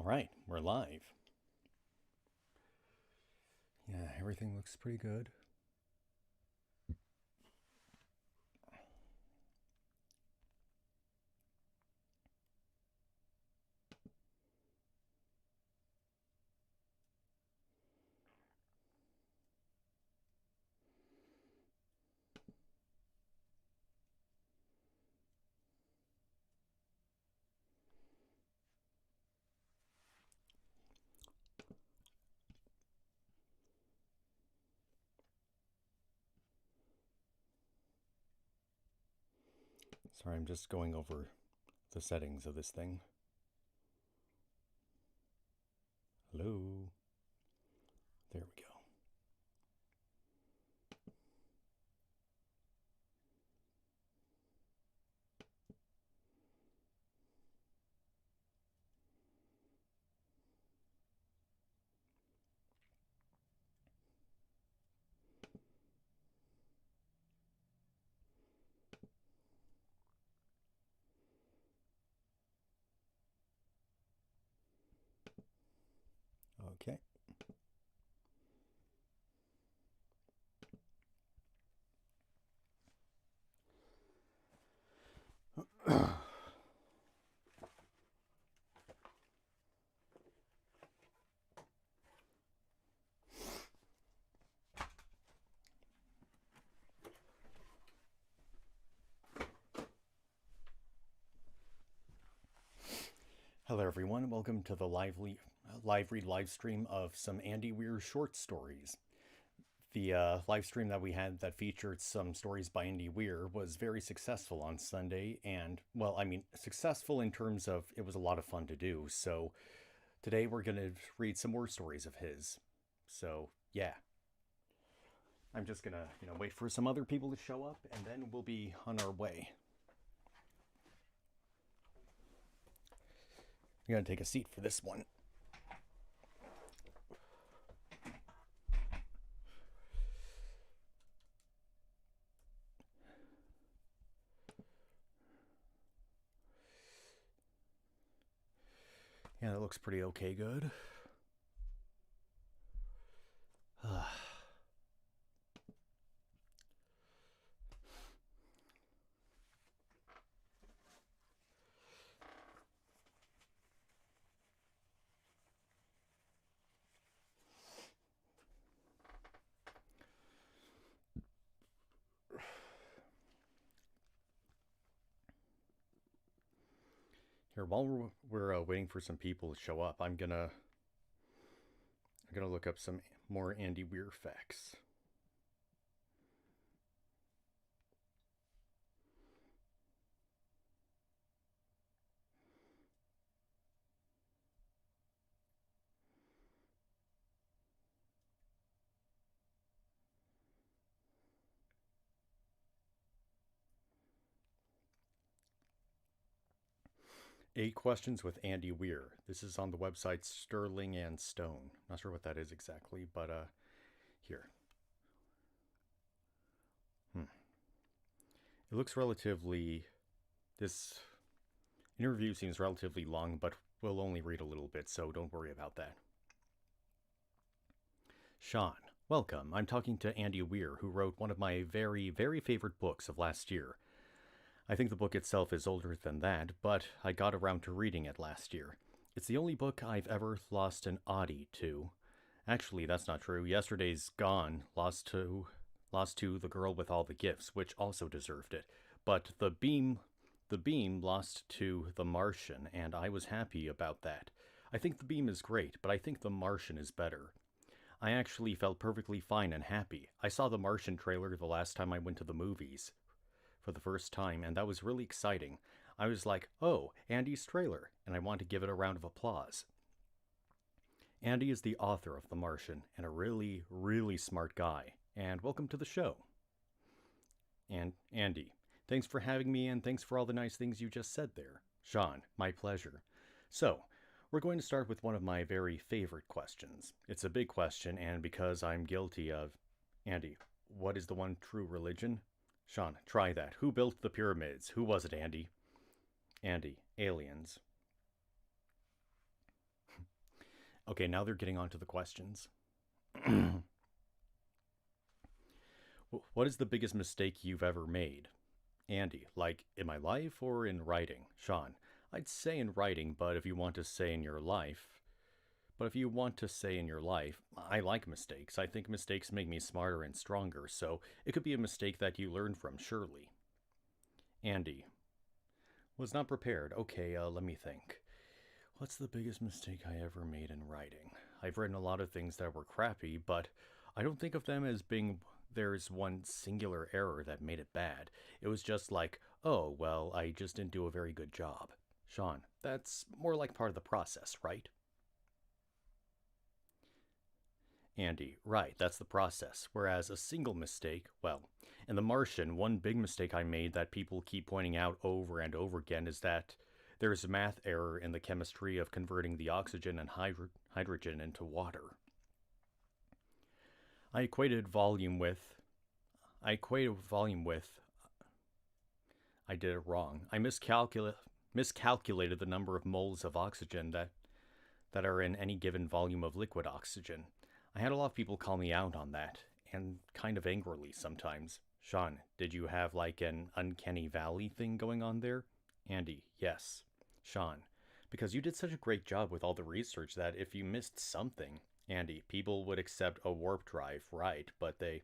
All right, we're live. Yeah, everything looks pretty good. Sorry, I'm just going over the settings of this thing. Hello. There we go. Okay. Hello, everyone. Welcome to the live read live stream of some Andy Weir short stories. The live stream that we had that featured some stories by Andy Weir was very successful on Sunday, and well, I mean, successful in terms of it was a lot of fun to do. So today we're gonna read some more stories of his. So yeah, I'm just gonna wait for some other people to show up, and then we'll be on our way. I'm gonna take a seat for this one. Yeah, that looks pretty okay good. Here, while we're waiting for some people to show up, I'm gonna look up some more Andy Weir facts. Eight questions with Andy Weir. This is on the website Sterling and Stone. Not sure what that is exactly, but here. It looks relatively. This interview seems relatively long, but we'll only read a little bit, so don't worry about that. Sean, welcome. I'm talking to Andy Weir, who wrote one of my very, very favorite books of last year. I think the book itself is older than that, but I got around to reading it last year. It's the only book I've ever lost an Audie to. Actually, that's not true. Yesterday's Gone lost to The Girl with All the Gifts, which also deserved it. But the Beam lost to The Martian, and I was happy about that. I think The Beam is great, but I think The Martian is better. I actually felt perfectly fine and happy. I saw the Martian trailer the last time I went to the movies for the first time, and that was really exciting. I was like, oh, Andy's trailer, and I want to give it a round of applause. Andy is the author of The Martian, and a really, really smart guy. And welcome to the show. And Andy, thanks for having me, and thanks for all the nice things you just said there. Sean, my pleasure. So, we're going to start with one of my very favorite questions. It's a big question, and because I'm guilty of. Andy, what is the one true religion? Sean, try that. Who built the pyramids? Who was it, Andy? Andy, aliens. Okay, now they're getting on to the questions. What is the biggest mistake you've ever made? Andy, like in my life or in writing? Sean, I'd say in writing, but if you want to say in your life, I like mistakes. I think mistakes make me smarter and stronger, so it could be a mistake that you learn from, surely. Andy, was not prepared. Okay, let me think. What's the biggest mistake I ever made in writing? I've written a lot of things that were crappy, but I don't think of them as being there's one singular error that made it bad. It was just like, oh, well, I just didn't do a very good job. Sean, that's more like part of the process, right? Andy, right, that's the process. Whereas a single mistake, well, in The Martian, one big mistake I made that people keep pointing out over and over again is that there's a math error in the chemistry of converting the oxygen and hydrogen into water. I equated volume with. I equated volume with. I did it wrong. I miscalculated the number of moles of oxygen that are in any given volume of liquid oxygen. I had a lot of people call me out on that, and kind of angrily sometimes. Sean, did you have like an uncanny valley thing going on there? Andy, yes. Sean, because you did such a great job with all the research that if you missed something, Andy, people would accept a warp drive, right, but they...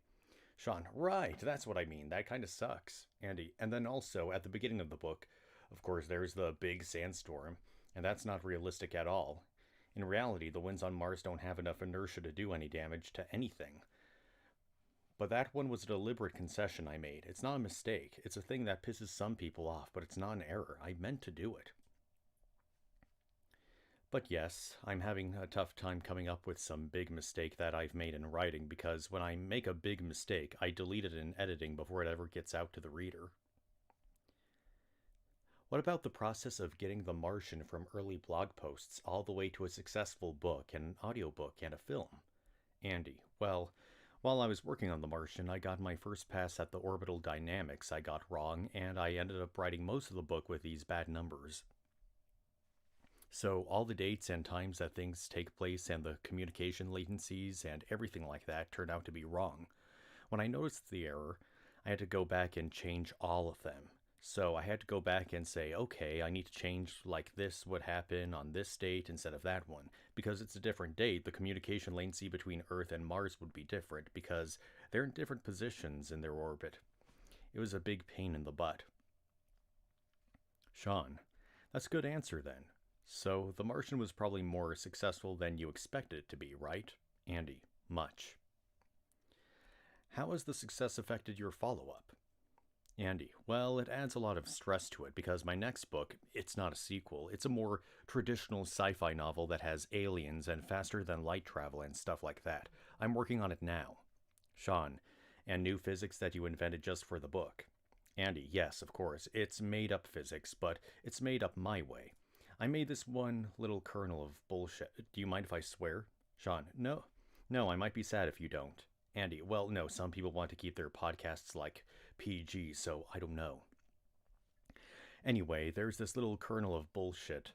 Sean, right, that's what I mean, that kind of sucks. Andy, and then also, at the beginning of the book, of course, there's the big sandstorm, and that's not realistic at all. In reality, the winds on Mars don't have enough inertia to do any damage to anything. But that one was a deliberate concession I made. It's not a mistake. It's a thing that pisses some people off, but it's not an error. I meant to do it. But yes, I'm having a tough time coming up with some big mistake that I've made in writing because when I make a big mistake, I delete it in editing before it ever gets out to the reader. What about the process of getting The Martian from early blog posts all the way to a successful book, an audiobook, and a film? Andy, well, while I was working on The Martian, I got my first pass at the orbital dynamics I got wrong, and I ended up writing most of the book with these bad numbers. So all the dates and times that things take place and the communication latencies and everything like that turned out to be wrong. When I noticed the error, I had to go back and change all of them. So I had to go back and say, okay, I need to change like this would happen on this date instead of that one. Because it's a different date, the communication latency between Earth and Mars would be different because they're in different positions in their orbit. It was a big pain in the butt. Sean, that's a good answer then. So The Martian was probably more successful than you expected it to be, right? Andy, much. How has the success affected your follow-up? Andy, well, it adds a lot of stress to it because my next book, it's not a sequel. It's a more traditional sci-fi novel that has aliens and faster than light travel and stuff like that. I'm working on it now. Sean, and new physics that you invented just for the book. Andy, yes, of course. It's made up physics, but it's made up my way. I made this one little kernel of bullshit. Do you mind if I swear? Sean, no. No, I might be sad if you don't. Andy, well, no, some people want to keep their podcasts like PG, so I don't know. Anyway, there's this little kernel of bullshit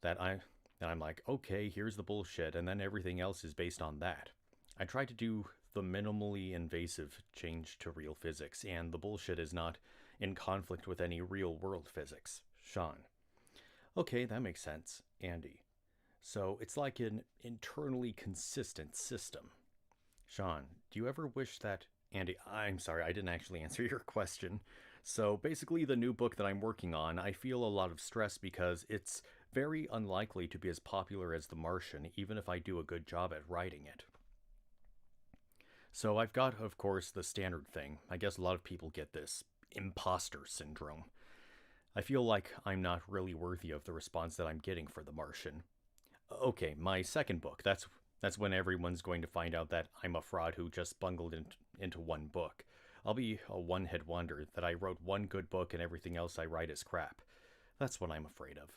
that I'm like, okay, here's the bullshit, and then everything else is based on that. I tried to do the minimally invasive change to real physics, and the bullshit is not in conflict with any real-world physics. Sean, okay, that makes sense. Andy, so it's like an internally consistent system. Sean, do you ever wish that... Andy, I'm sorry, I didn't actually answer your question. So basically the new book that I'm working on, I feel a lot of stress because it's very unlikely to be as popular as The Martian, even if I do a good job at writing it. So I've got, of course, the standard thing. I guess a lot of people get this imposter syndrome. I feel like I'm not really worthy of the response that I'm getting for The Martian. Okay, my second book, that's when everyone's going to find out that I'm a fraud who just bungled into one book. I'll be a one-hit wonder, that I wrote one good book and everything else I write is crap. That's what I'm afraid of.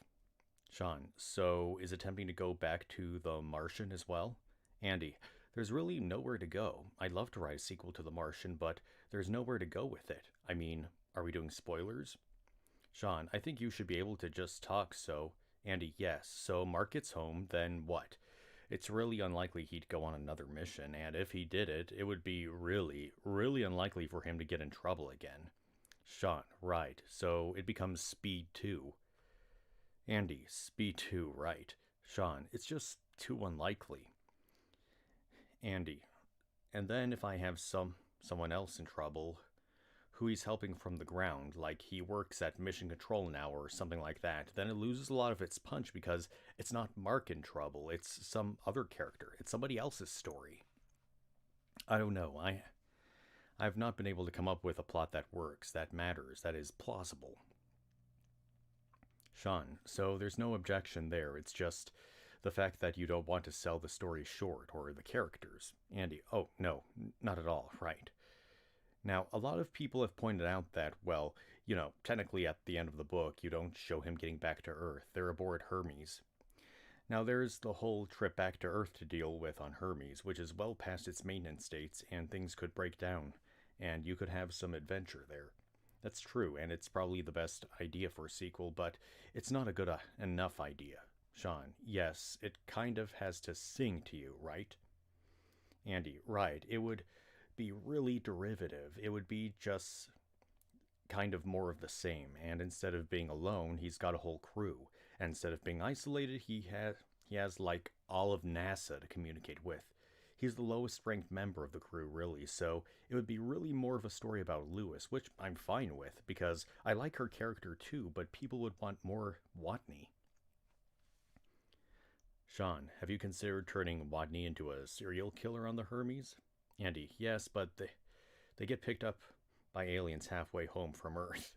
Sean, so is attempting to go back to The Martian as well? Andy, there's really nowhere to go. I'd love to write a sequel to The Martian, but there's nowhere to go with it. I mean, are we doing spoilers? Sean, I think you should be able to just talk, so... Andy, yes, so Mark gets home, then what? It's really unlikely he'd go on another mission, and if he did it, it would be really, really unlikely for him to get in trouble again. Sean, right, so it becomes Speed 2. Andy, Speed 2, right. Sean, it's just too unlikely. Andy, and then if I have someone else in trouble, who he's helping from the ground, like he works at Mission Control now or something like that, then it loses a lot of its punch because it's not Mark in trouble, it's some other character. It's somebody else's story. I don't know. I've not been able to come up with a plot that works, that matters, that is plausible. Sean, so there's no objection there, it's just the fact that you don't want to sell the story short or the characters. Andy, oh, no, not at all, right. Now, a lot of people have pointed out that, well, technically at the end of the book, you don't show him getting back to Earth. They're aboard Hermes. Now, there's the whole trip back to Earth to deal with on Hermes, which is well past its maintenance dates, and things could break down, and you could have some adventure there. That's true, and it's probably the best idea for a sequel, but it's not a good enough idea. Sean, yes, it kind of has to sing to you, right? Andy, right, it would be really derivative. It would be just kind of more of the same, and instead of being alone, he's got a whole crew. And instead of being isolated, he has like all of NASA to communicate with. He's the lowest ranked member of the crew, really, so it would be really more of a story about Lewis, which I'm fine with, because I like her character too, but people would want more Watney. Sean, have you considered turning Watney into a serial killer on the Hermes? Andy, yes, but they get picked up by aliens halfway home from Earth.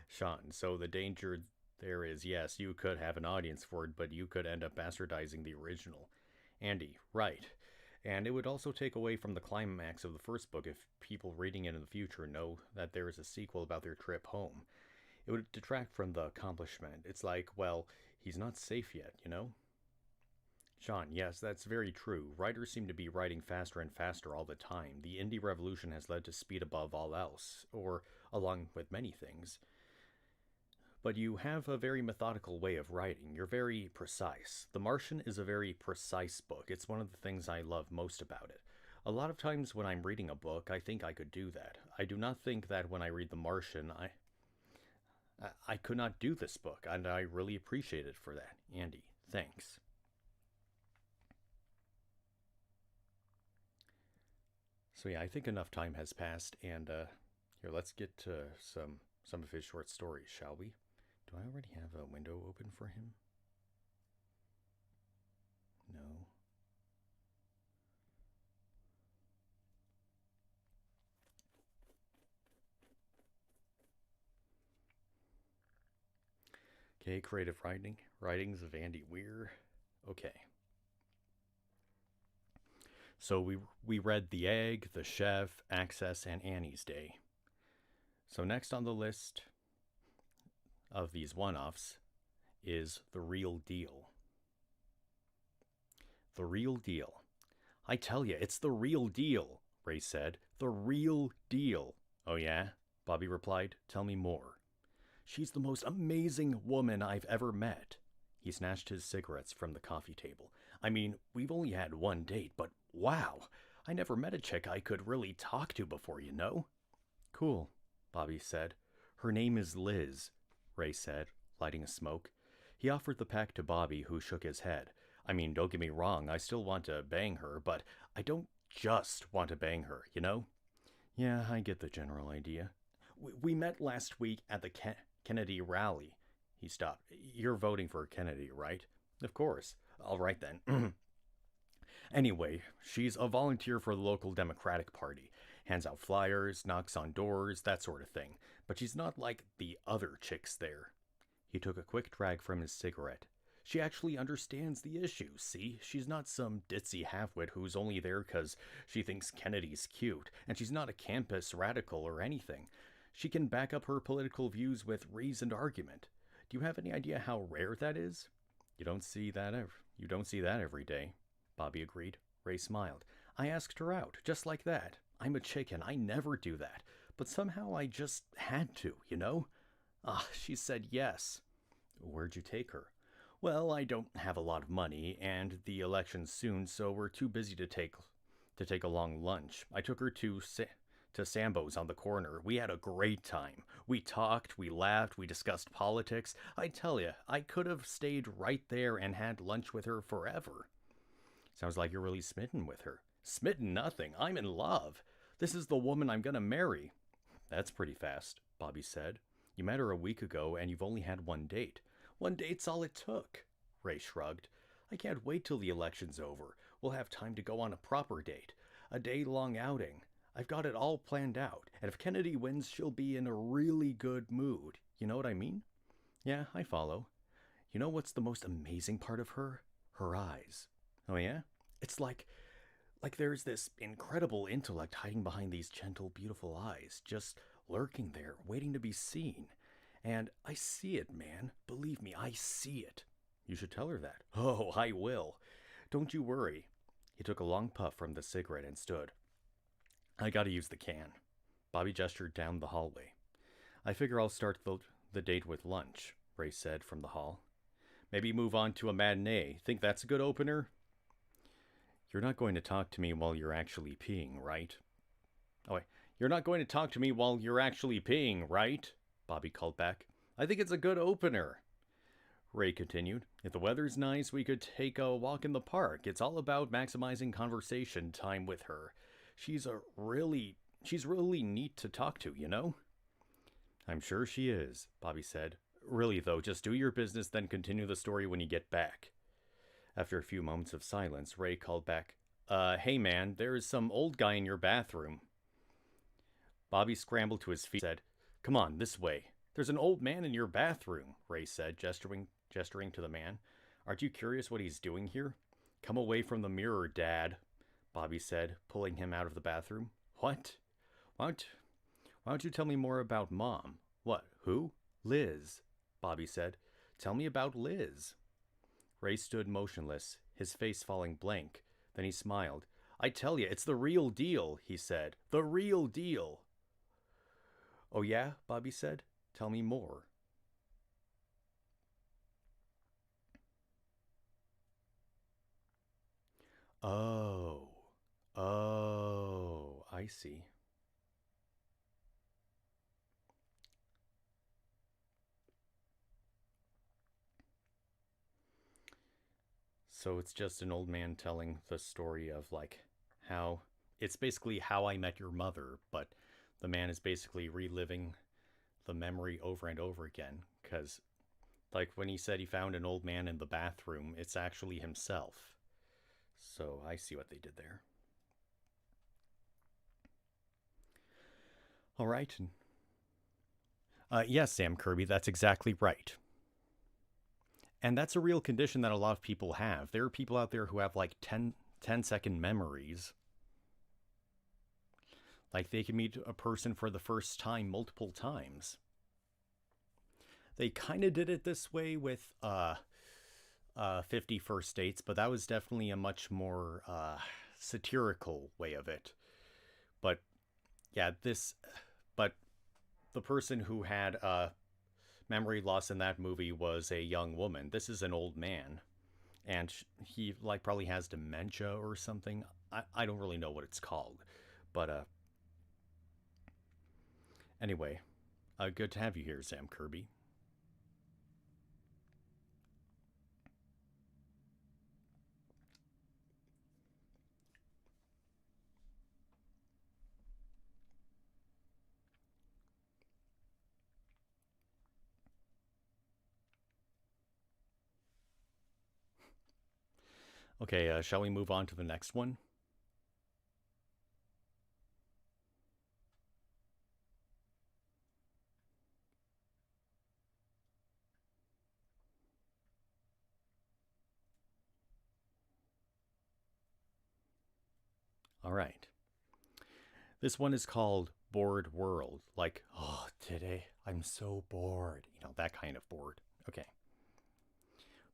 Sean, so the danger there is, yes, you could have an audience for it, but you could end up bastardizing the original. Andy, right. And it would also take away from the climax of the first book if people reading it in the future know that there is a sequel about their trip home. It would detract from the accomplishment. It's like, well, he's not safe yet, Sean, yes, that's very true. Writers seem to be writing faster and faster all the time. The indie revolution has led to speed above all else, or along with many things. But you have a very methodical way of writing. You're very precise. The Martian is a very precise book. It's one of the things I love most about it. A lot of times when I'm reading a book, I think I could do that. I do not think that when I read The Martian, I could not do this book, and I really appreciate it for that. Andy, thanks. So yeah, I think enough time has passed, and here, let's get to some of his short stories, shall we? Do I already have a window open for him? No. Okay, creative writings of Andy Weir. Okay. So we read The Egg, The Chef, Access, and Annie's Day. So next on the list of these one-offs is The Real Deal. The Real Deal. I tell you, it's the real deal, Ray said. The real deal. Oh yeah? Bobby replied. Tell me more. She's the most amazing woman I've ever met. He snatched his cigarettes from the coffee table. I mean, we've only had one date, but wow, I never met a chick I could really talk to before, Cool, Bobby said. Her name is Liz, Ray said, lighting a smoke. He offered the pack to Bobby, who shook his head. I mean, don't get me wrong, I still want to bang her, but I don't just want to bang her, Yeah, I get the general idea. We met last week at the Kennedy rally. He stopped. You're voting for Kennedy, right? Of course. All right then. Anyway, she's a volunteer for the local Democratic Party. Hands out flyers, knocks on doors, that sort of thing. But she's not like the other chicks there. He took a quick drag from his cigarette. She actually understands the issues, see? She's not some ditzy halfwit who's only there 'cause she thinks Kennedy's cute, and she's not a campus radical or anything. She can back up her political views with reasoned argument. Do you have any idea how rare that is? You don't see that every day, Bobby agreed. Ray smiled. I asked her out, just like that. I'm a chicken, I never do that. But somehow I just had to, Ah, she said yes. Where'd you take her? Well, I don't have a lot of money, and the election's soon, so we're too busy to take a long lunch. I took her to Sambo's on the corner. We had a great time. We talked, we laughed, we discussed politics. I tell you, I could have stayed right there and had lunch with her forever. Sounds like you're really smitten with her. Smitten nothing. I'm in love. This is the woman I'm gonna marry. That's pretty fast, Bobby said. You met her a week ago and you've only had one date. One date's all it took. Ray shrugged. I can't wait till the election's over. We'll have time to go on a proper date. A day-long outing. I've got it all planned out. And if Kennedy wins, she'll be in a really good mood. You know what I mean? Yeah, I follow. You know what's the most amazing part of her? Her eyes. Oh yeah? It's like there's this incredible intellect hiding behind these gentle, beautiful eyes, just lurking there, waiting to be seen. And I see it, man. Believe me, I see it. You should tell her that. Oh, I will. Don't you worry. He took a long puff from the cigarette and stood. I gotta use the can. Bobby gestured down the hallway. I figure I'll start the date with lunch, Ray said from the hall. Maybe move on to a matinee. Think that's a good opener? You're not going to talk to me while you're actually peeing, right? Oh, wait. You're not going to talk to me while you're actually peeing, right? Bobby called back. I think it's a good opener. Ray continued. If the weather's nice, we could take a walk in the park. It's all about maximizing conversation time with her. She's really neat to talk to, you know? I'm sure she is, Bobby said. Really, though, just do your business, then continue the story when you get back. After a few moments of silence, Ray called back, hey man, there's some old guy in your bathroom. Bobby scrambled to his feet and said, come on, this way. There's an old man in your bathroom, Ray said, gesturing to the man. Aren't you curious what he's doing here? Come away from the mirror, Dad, Bobby said, pulling him out of the bathroom. What? Why don't you tell me more about Mom? What, who? Liz, Bobby said. Tell me about Liz. Ray stood motionless, his face falling blank. Then he smiled. I tell you, it's the real deal, he said. The real deal. Oh yeah, Bobby said. Tell me more. Oh, I see. So it's just an old man telling the story of how it's basically How I Met Your Mother, but the man is basically reliving the memory over and over again. Because when he said he found an old man in the bathroom, it's actually himself. So I see what they did there. All right. Yes, Sam Kirby, that's exactly right. And that's a real condition that a lot of people have. There are people out there who have 10-second memories. They can meet a person for the first time multiple times. They kind of did it this way with 50 First Dates, but that was definitely a much more satirical way of it. But yeah, but the person who had memory loss in that movie was a young woman. This is an old man, and he probably has dementia or something. I don't really know what it's called, but anyway, good to have you here, Sam Kirby. Okay, shall we move on to the next one? All right. This one is called Bored World. Oh, today I'm so bored. That kind of bored. Okay.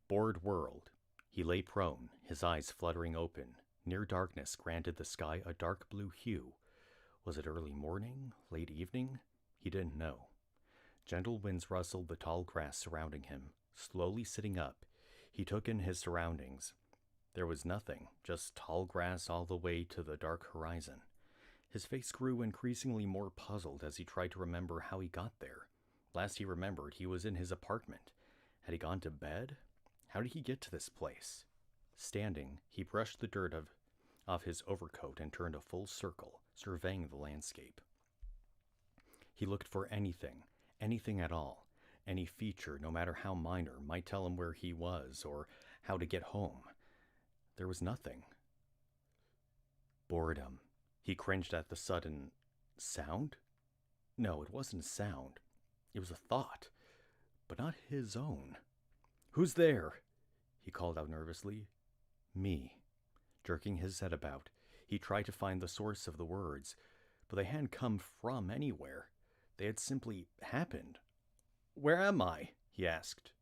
Bored World. He lay prone, his eyes fluttering open. Near darkness granted the sky a dark blue hue. Was it early morning, late evening? He didn't know. Gentle winds rustled the tall grass surrounding him. Slowly sitting up, He took in his surroundings. There was nothing, just tall grass all the way to the dark horizon. His face grew increasingly more puzzled as he tried to remember how he got there. Last he remembered, he was in his apartment. Had he gone to bed? How did he get to this place? Standing, he brushed the dirt off his overcoat and turned a full circle, surveying the landscape. He looked for anything at all. Any feature, no matter how minor, might tell him where he was or how to get home. There was nothing. Boredom. He cringed at the sudden sound? No, it wasn't a sound. It was a thought, but not his own. "Who's there?" he called out nervously. "Me." Jerking his head about, he tried to find the source of the words, but they hadn't come from anywhere. They had simply happened. "Where am I?" he asked.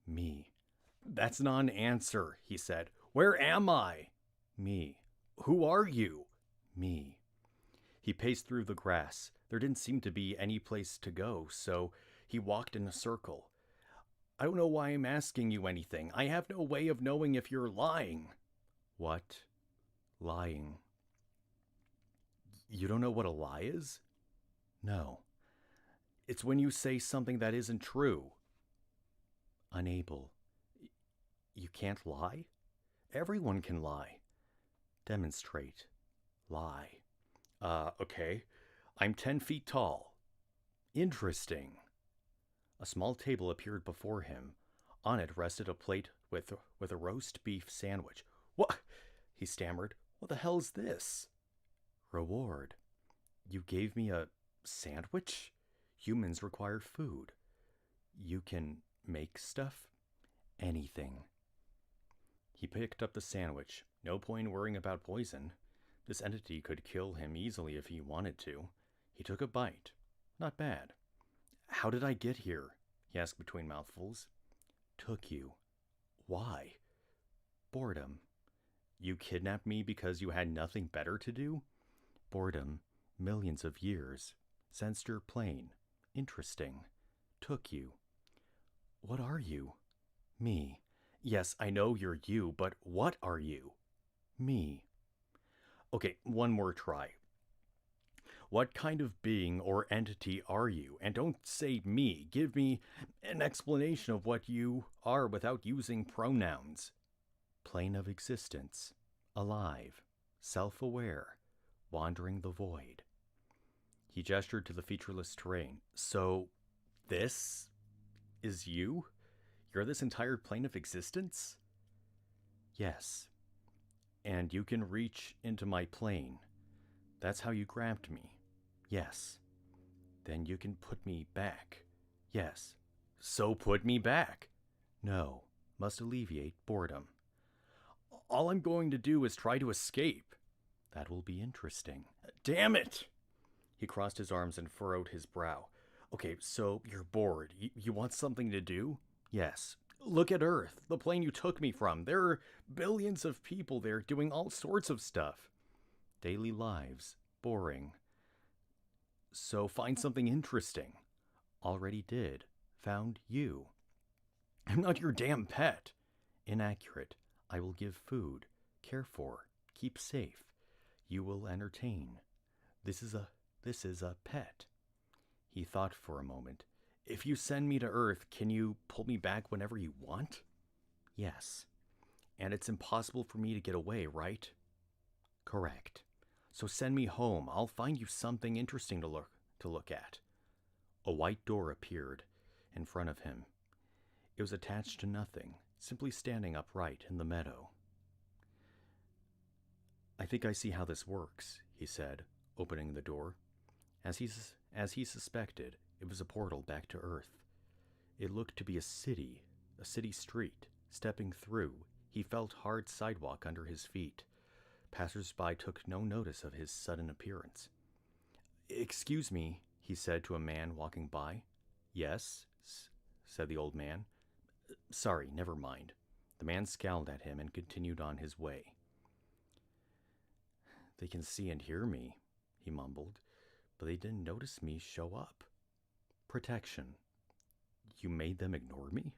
"Me." "That's not an answer," he said. "Where am I?" "Me." "Who are you?" "Me." He paced through the grass. There didn't seem to be any place to go, so he walked in a circle. "I don't know why I'm asking you anything. I have no way of knowing if you're lying." "What? Lying?" "You don't know what a lie is?" "No." "It's when you say something that isn't true." "Unable. You can't lie?" "Everyone can lie." "Demonstrate. Lie." Okay. I'm 10 feet tall." "Interesting." A small table appeared before him. On it rested a plate with a roast beef sandwich. "What?" he stammered. "What the hell is this?" "Reward. You gave me a sandwich? Humans require food. You can make stuff? Anything." He picked up the sandwich. No point worrying about poison. This entity could kill him easily if he wanted to. He took a bite. Not bad. "How did I get here?" he asked between mouthfuls. "Took you." "Why?" "Boredom." "You kidnapped me because you had nothing better to do?" "Boredom. Millions of years. Sensed your plane. Interesting. Took you." "What are you?" "Me." "Yes, I know you're you, but what are you?" "Me." "Okay, one more try. What kind of being or entity are you? And don't say me. Give me an explanation of what you are without using pronouns." "Plane of existence. Alive. Self-aware. Wandering the void." He gestured to the featureless terrain. "So, this is you? You're this entire plane of existence?" "Yes." "And you can reach into my plane. That's how you grabbed me." "Yes." "Then you can put me back." "Yes." "So put me back." "No. Must alleviate boredom." "All I'm going to do is try to escape." "That will be interesting." "Damn it!" He crossed his arms and furrowed his brow. "Okay, so you're bored. You want something to do?" "Yes." "Look at Earth, the plane you took me from. There are billions of people there doing all sorts of stuff." "Daily lives. Boring." "So find something interesting." "Already did. Found you." "I'm not your damn pet." "Inaccurate. I will give food. Care for. Keep safe. You will entertain. This is a pet." He thought for a moment. "If you send me to Earth, can you pull me back whenever you want?" "Yes." "And it's impossible for me to get away, right?" "Correct." "So send me home. I'll find you something interesting to look at." A white door appeared in front of him. It was attached to nothing, simply standing upright in the meadow. "I think I see how this works," he said, opening the door. As he suspected, it was a portal back to Earth. It looked to be a city street. Stepping through, he felt hard sidewalk under his feet. Passers-by took no notice of his sudden appearance. "Excuse me," he said to a man walking by. "Yes," said the old man. "Sorry, never mind." The man scowled at him and continued on his way. "They can see and hear me," he mumbled, "but they didn't notice me show up." "Protection." "You made them ignore me?"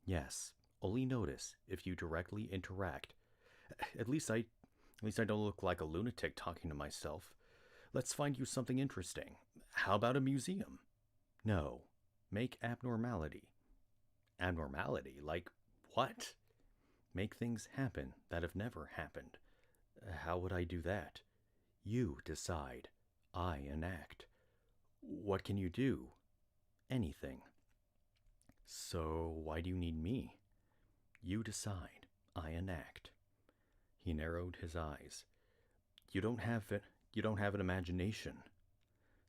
"Yes. Only notice if you directly interact. At least I don't look like a lunatic talking to myself. Let's find you something interesting. How about a museum? No. Make abnormality. Abnormality? Like what? Make things happen that have never happened. How would I do that? You decide. I enact. What can you do? Anything. So why do you need me? You decide. I enact. He narrowed his eyes. You don't have an imagination.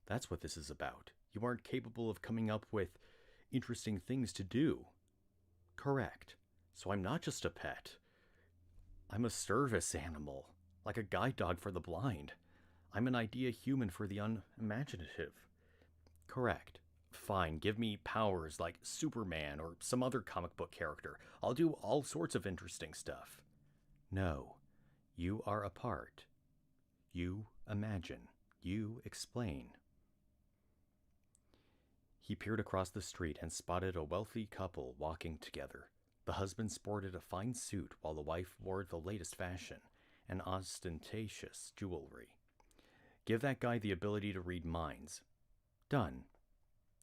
That's what this is about. You aren't capable of coming up with interesting things to do. Correct. So I'm not just a pet. I'm a service animal, like a guide dog for the blind. I'm an idea human for the unimaginative. Correct. Fine, give me powers like Superman or some other comic book character. I'll do all sorts of interesting stuff. No, you are a part. You imagine. You explain. He peered across the street and spotted a wealthy couple walking together. The husband sported a fine suit while the wife wore the latest fashion and ostentatious jewelry. Give that guy the ability to read minds. Done.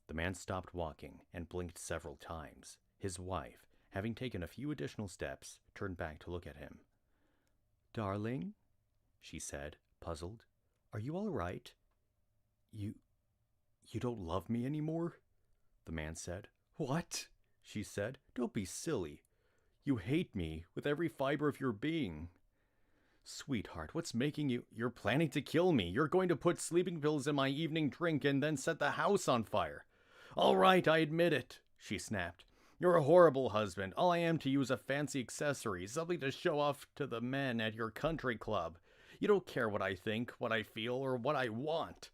The man stopped walking and blinked several times. His wife, having taken a few additional steps, turned back to look at him. Darling, she said, puzzled. Are you all right? You don't love me anymore? The man said. What? She said. Don't be silly. You hate me with every fiber of your being. Sweetheart, what's making you... You're planning to kill me. You're going to put sleeping pills in my evening drink and then set the house on fire. All right, I admit it, she snapped. You're a horrible husband. All I am to you is a fancy accessory, something to show off to the men at your country club. You don't care what I think, what I feel, or what I want.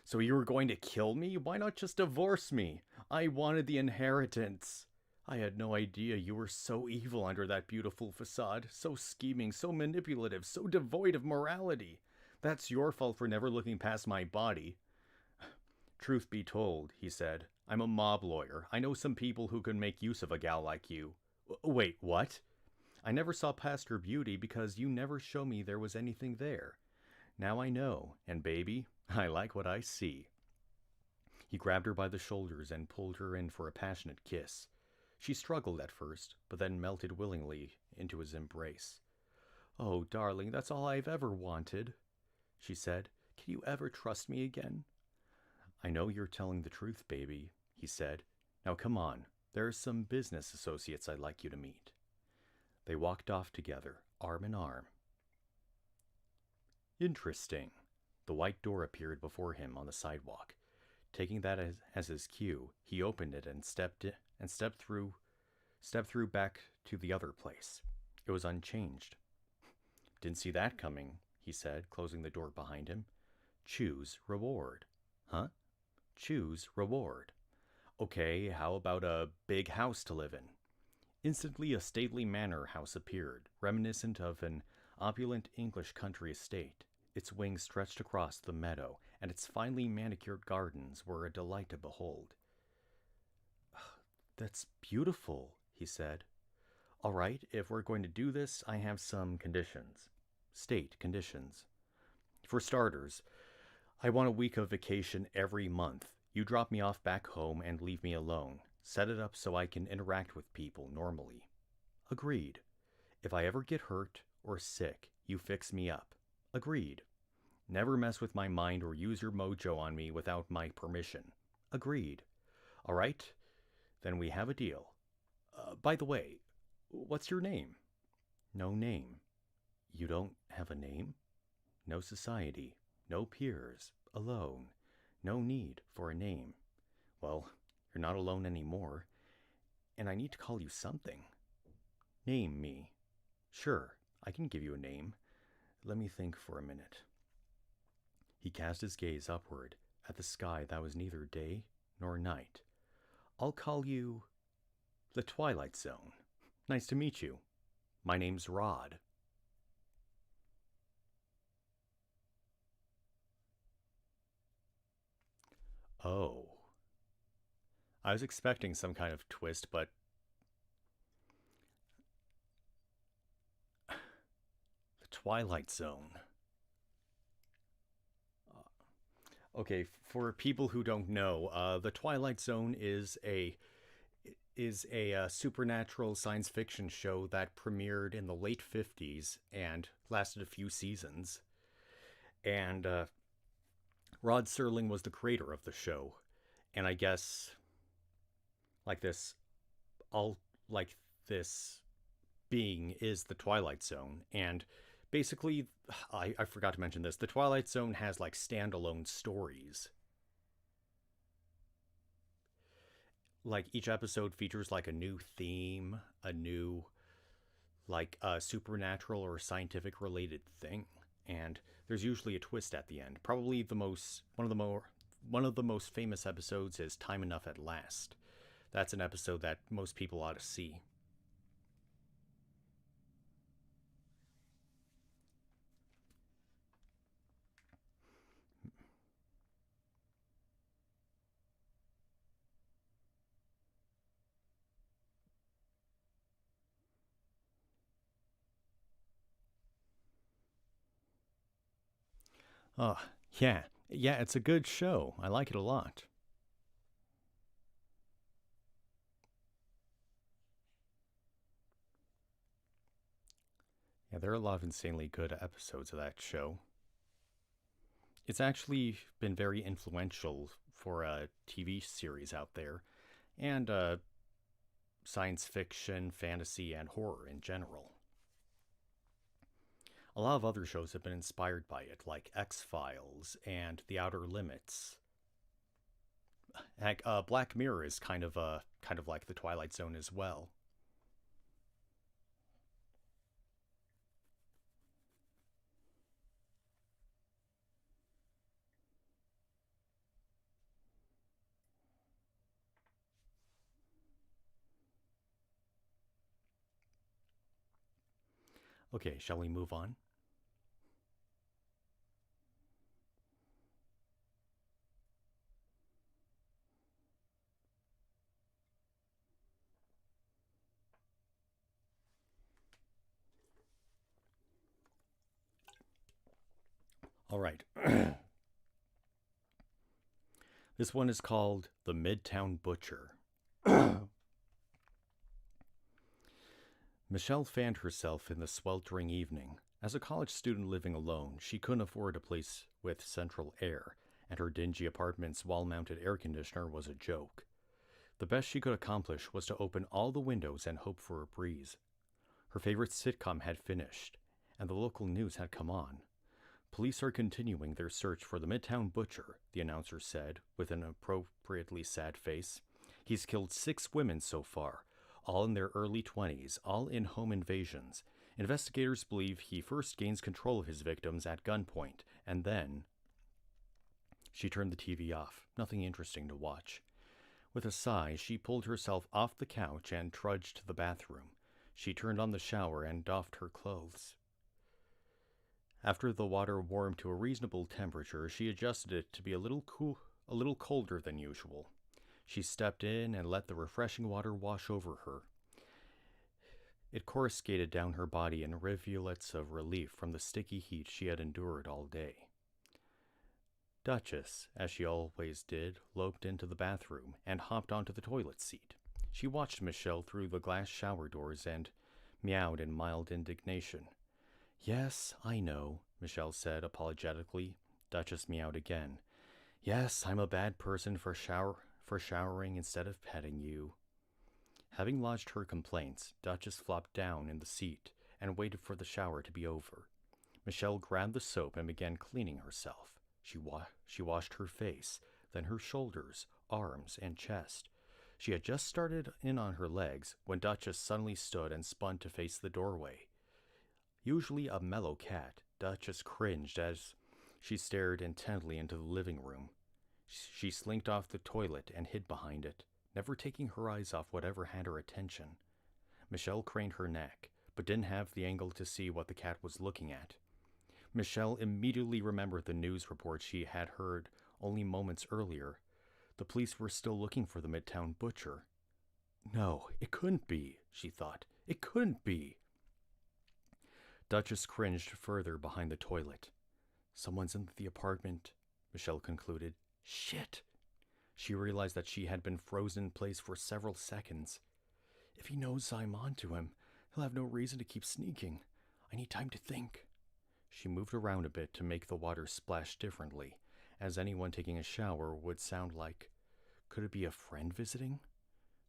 So you were going to kill me? Why not just divorce me? I wanted the inheritance. I had no idea you were so evil under that beautiful facade, so scheming, so manipulative, so devoid of morality. That's your fault for never looking past my body. Truth be told, he said, I'm a mob lawyer. I know some people who can make use of a gal like you. Wait, what? I never saw past her beauty because you never showed me there was anything there. Now I know, and baby, I like what I see. He grabbed her by the shoulders and pulled her in for a passionate kiss. She struggled at first, but then melted willingly into his embrace. Oh, darling, that's all I've ever wanted, she said. Can you ever trust me again? I know you're telling the truth, baby, he said. Now come on, there are some business associates I'd like you to meet. They walked off together, arm in arm. Interesting. The white door appeared before him on the sidewalk. Taking that as his cue, he opened it and stepped through back to the other place. It was unchanged. Didn't see that coming, he said, closing the door behind him. Choose reward. Huh? Choose reward. Okay, how about a big house to live in? Instantly a stately manor house appeared, reminiscent of an opulent English country estate. Its wings stretched across the meadow, and its finely manicured gardens were a delight to behold. That's beautiful, he said. All right, if we're going to do this, I have some conditions. State conditions. For starters, I want a week of vacation every month. You drop me off back home and leave me alone. Set it up so I can interact with people normally. Agreed. If I ever get hurt or sick, you fix me up. Agreed. Never mess with my mind or use your mojo on me without my permission. Agreed. All right, then we have a deal. By the way, what's your name? No name. You don't have a name? No society, no peers, alone. No need for a name. Well, you're not alone anymore, and I need to call you something. Name me. Sure, I can give you a name. Let me think for a minute. He cast his gaze upward at the sky that was neither day nor night. I'll call you the Twilight Zone. Nice to meet you. My name's Rod. Oh. I was expecting some kind of twist, but Twilight Zone. Okay, for people who don't know, the Twilight Zone is a supernatural science fiction show that premiered in the late 50s and lasted a few seasons. And Rod Serling was the creator of the show. And I guess like this all like this being is the Twilight Zone. And basically, I forgot to mention this, the Twilight Zone has like standalone stories. Like each episode features like a new theme, a new like a supernatural or scientific related thing, and there's usually a twist at the end. Probably the most one of the most famous episodes is Time Enough at Last. That's an episode that most people ought to see. Oh, yeah. Yeah, it's a good show. I like it a lot. Yeah, there are a lot of insanely good episodes of that show. It's actually been very influential for a TV series out there, and science fiction, fantasy, and horror in general. A lot of other shows have been inspired by it, like X Files and The Outer Limits. Heck, Black Mirror is kind of like the Twilight Zone as well. Okay, shall we move on? All right. This one is called The Midtown Butcher. Michelle fanned herself in the sweltering evening. As a college student living alone, she couldn't afford a place with central air, and her dingy apartment's wall mounted air conditioner was a joke. The best she could accomplish was to open all the windows and hope for a breeze. Her favorite sitcom had finished, and the local news had come on. Police are continuing their search for the Midtown Butcher, the announcer said, with an appropriately sad face. He's killed 6 women so far, all in their early 20s, all in home invasions. Investigators believe he first gains control of his victims at gunpoint, and then... She turned the TV off. Nothing interesting to watch. With a sigh, she pulled herself off the couch and trudged to the bathroom. She turned on the shower and doffed her clothes. After the water warmed to a reasonable temperature, she adjusted it to be a little colder than usual. She stepped in and let the refreshing water wash over her. It coruscated down her body in rivulets of relief from the sticky heat she had endured all day. Duchess, as she always did, loped into the bathroom and hopped onto the toilet seat. She watched Michelle through the glass shower doors and meowed in mild indignation. "Yes, I know," Michelle said apologetically. Duchess meowed again. "Yes, I'm a bad person for showering instead of petting you." Having lodged her complaints, Duchess flopped down in the seat and waited for the shower to be over. Michelle grabbed the soap and began cleaning herself. She washed her face, then her shoulders, arms, and chest. She had just started in on her legs when Duchess suddenly stood and spun to face the doorway. Usually a mellow cat, Duchess cringed as she stared intently into the living room. She slinked off the toilet and hid behind it, never taking her eyes off whatever had her attention. Michelle craned her neck, but didn't have the angle to see what the cat was looking at. Michelle immediately remembered the news report she had heard only moments earlier. The police were still looking for the Midtown Butcher. No, it couldn't be, she thought. It couldn't be. Duchess cringed further behind the toilet. Someone's in the apartment, Michelle concluded. Shit! She realized that she had been frozen in place for several seconds. If he knows I'm onto him, he'll have no reason to keep sneaking. I need time to think. She moved around a bit to make the water splash differently, as anyone taking a shower would sound like. Could it be a friend visiting?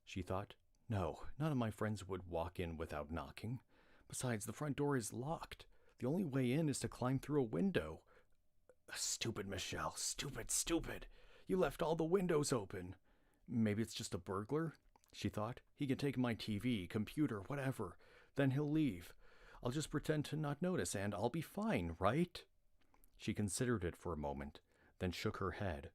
She thought, no, none of my friends would walk in without knocking. Besides, the front door is locked. The only way in is to climb through a window. Stupid Michelle, stupid. You left all the windows open. Maybe it's just a burglar, she thought. He can take my TV, computer, whatever. Then he'll leave. I'll just pretend to not notice and I'll be fine, right? She considered it for a moment, then shook her head.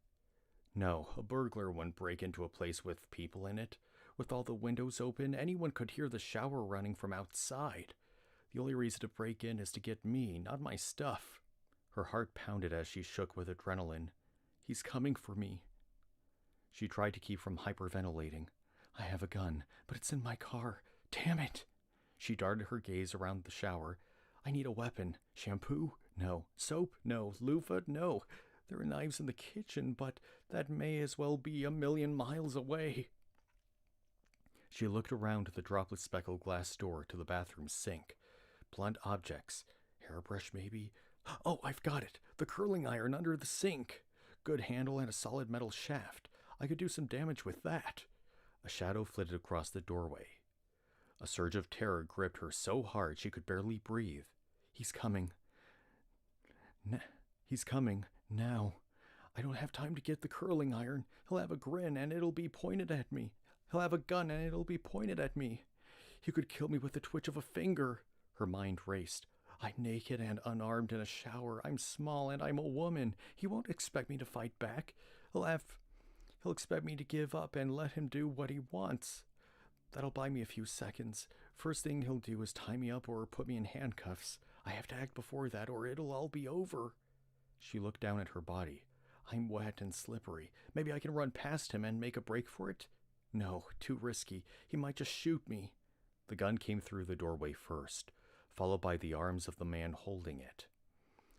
No, a burglar wouldn't break into a place with people in it. With all the windows open, anyone could hear the shower running from outside. The only reason to break in is to get me, not my stuff. Her heart pounded as she shook with adrenaline. He's coming for me. She tried to keep from hyperventilating. I have a gun, but it's in my car. Damn it! She darted her gaze around the shower. I need a weapon. Shampoo? No. Soap? No. Loofah? No. There are knives in the kitchen, but that may as well be 1,000,000 miles away. She looked around the droplet-speckled glass door to the bathroom sink. Blunt objects. Hairbrush, maybe? Oh, I've got it. The curling iron under the sink. Good handle and a solid metal shaft. I could do some damage with that. A shadow flitted across the doorway. A surge of terror gripped her so hard she could barely breathe. He's coming. He's coming. Now. I don't have time to get the curling iron. He'll have a grin and it'll be pointed at me. He'll have a gun and it'll be pointed at me. He could kill me with the twitch of a finger. Her mind raced. I'm naked and unarmed in a shower. I'm small and I'm a woman. He won't expect me to fight back. He'll expect me to give up and let him do what he wants. That'll buy me a few seconds. First thing he'll do is tie me up or put me in handcuffs. I have to act before that or it'll all be over. She looked down at her body. I'm wet and slippery. Maybe I can run past him and make a break for it? No, too risky. He might just shoot me. The gun came through the doorway first, followed by the arms of the man holding it.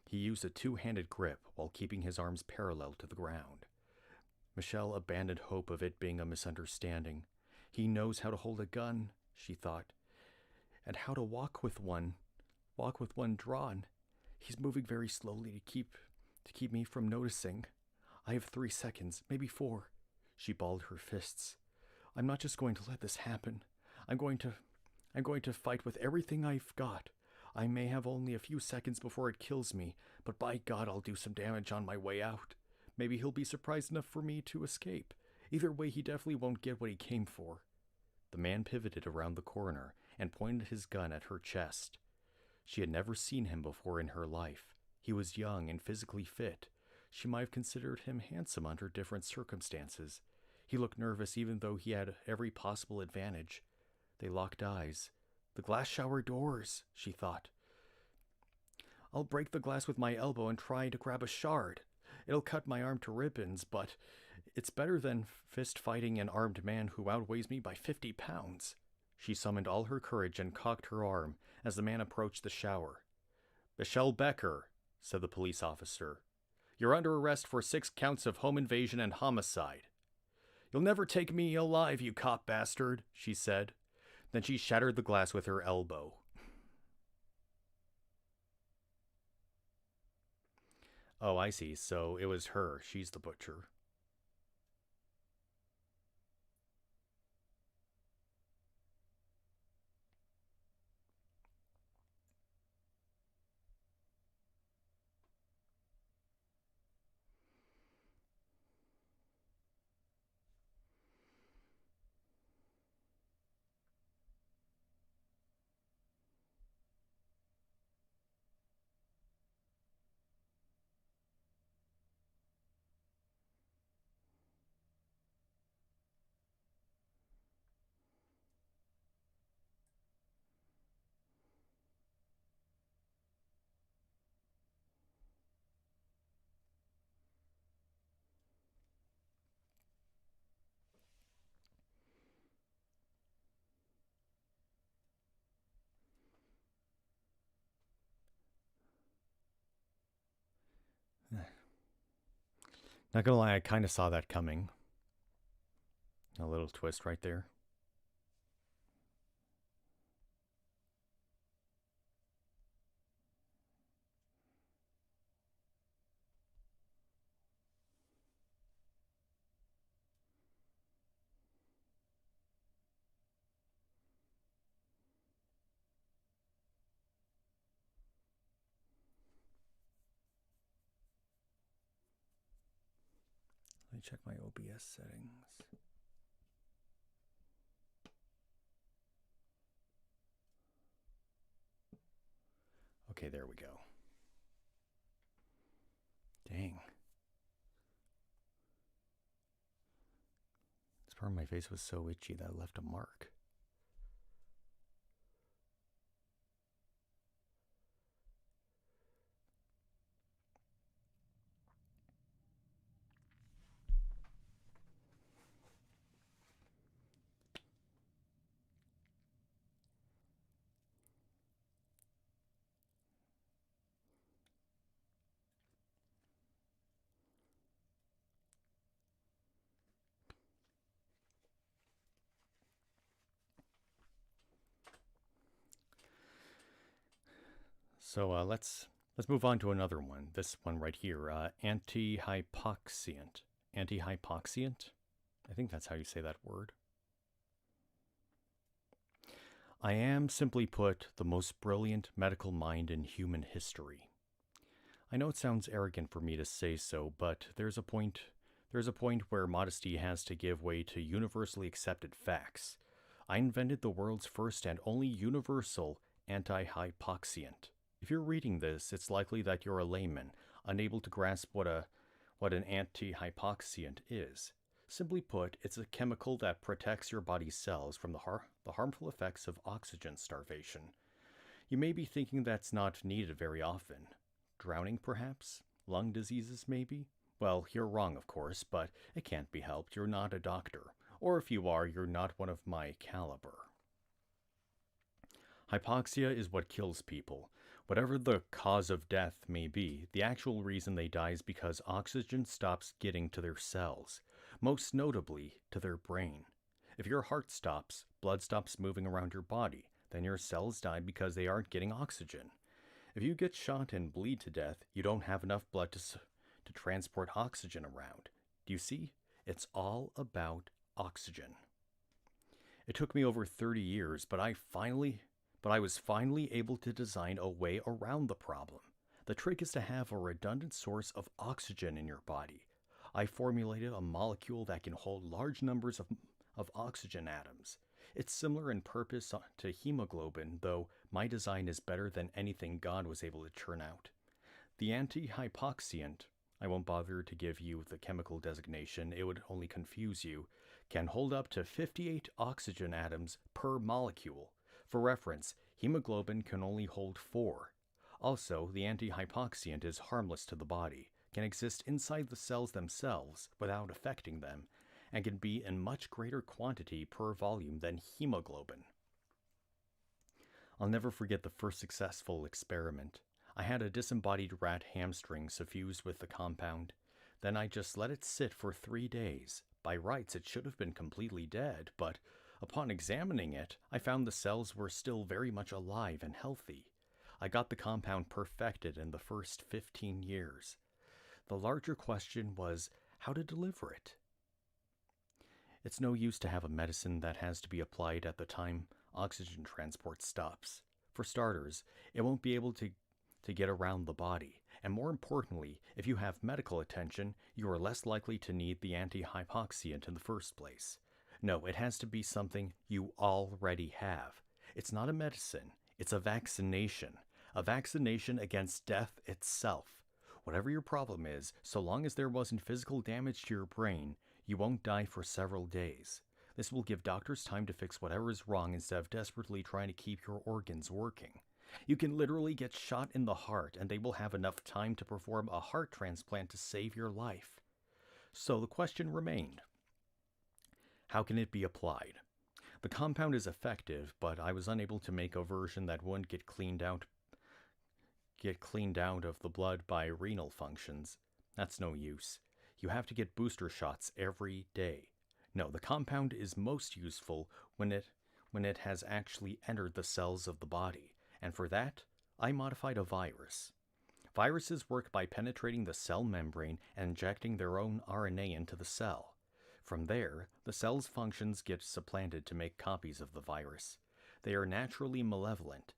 He used a two-handed grip while keeping his arms parallel to the ground. Michelle abandoned hope of it being a misunderstanding. He knows how to hold a gun, she thought, and how to walk with one drawn. He's moving very slowly to keep me from noticing. I have 3 seconds, maybe 4. She balled her fists. I'm not just going to let this happen. I'm going to fight with everything I've got. I may have only a few seconds before it kills me, but by God, I'll do some damage on my way out. Maybe he'll be surprised enough for me to escape. Either way, he definitely won't get what he came for. The man pivoted around the corner and pointed his gun at her chest. She had never seen him before in her life. He was young and physically fit. She might have considered him handsome under different circumstances. He looked nervous even though he had every possible advantage. They locked eyes. The glass shower doors, she thought. I'll break the glass with my elbow and try to grab a shard. It'll cut my arm to ribbons, but it's better than fist-fighting an armed man who outweighs me by 50 pounds. She summoned all her courage and cocked her arm as the man approached the shower. Michelle Becker, said the police officer. You're under arrest for 6 counts of home invasion and homicide. You'll never take me alive, you cop bastard, she said. Then she shattered the glass with her elbow. Oh, I see. So it was her. She's the butcher. Not gonna lie, I kind of saw that coming. A little twist right there. Let me check my OBS settings. Okay, there we go. Dang. This part of my face was so itchy that I left a mark. So let's move on to another one. This one right here, anti-hypoxient. Anti-hypoxient? I think that's how you say that word. I am, simply put, the most brilliant medical mind in human history. I know it sounds arrogant for me to say so, but there's a point where modesty has to give way to universally accepted facts. I invented the world's first and only universal anti-hypoxient. If you're reading this, it's likely that you're a layman, unable to grasp what an anti-hypoxient is. Simply put, it's a chemical that protects your body's cells from the harmful effects of oxygen starvation. You may be thinking that's not needed very often. Drowning, perhaps? Lung diseases, maybe? Well, you're wrong, of course, but it can't be helped. You're not a doctor. Or if you are, you're not one of my caliber. Hypoxia is what kills people. Whatever the cause of death may be, the actual reason they die is because oxygen stops getting to their cells, most notably to their brain. If your heart stops, blood stops moving around your body, then your cells die because they aren't getting oxygen. If you get shot and bleed to death, you don't have enough blood to transport oxygen around. Do you see? It's all about oxygen. It took me over 30 years, but I was finally able to design a way around the problem. The trick is to have a redundant source of oxygen in your body. I formulated a molecule that can hold large numbers of oxygen atoms. It's similar in purpose to hemoglobin, though my design is better than anything God was able to churn out. The anti-hypoxient, I won't bother to give you the chemical designation, it would only confuse you, can hold up to 58 oxygen atoms per molecule. For reference, hemoglobin can only hold 4. Also, the anti-hypoxient is harmless to the body, can exist inside the cells themselves without affecting them, and can be in much greater quantity per volume than hemoglobin. I'll never forget the first successful experiment. I had a disembodied rat hamstring suffused with the compound. Then I just let it sit for 3 days. By rights, it should have been completely dead, but upon examining it, I found the cells were still very much alive and healthy. I got the compound perfected in the first 15 years. The larger question was how to deliver it. It's no use to have a medicine that has to be applied at the time oxygen transport stops. For starters, it won't be able to get around the body. And more importantly, if you have medical attention, you are less likely to need the anti-hypoxient in the first place. No, it has to be something you already have. It's not a medicine, it's a vaccination. A vaccination against death itself. Whatever your problem is, so long as there wasn't physical damage to your brain, you won't die for several days. This will give doctors time to fix whatever is wrong instead of desperately trying to keep your organs working. You can literally get shot in the heart and they will have enough time to perform a heart transplant to save your life. So the question remained. How can it be applied? The compound is effective, but I was unable to make a version that wouldn't get cleaned out of the blood by renal functions. That's no use. You have to get booster shots every day. No, the compound is most useful when it has actually entered the cells of the body, and for that, I modified a virus. Viruses work by penetrating the cell membrane and injecting their own RNA into the cell. From there, the cell's functions get supplanted to make copies of the virus. They are naturally malevolent,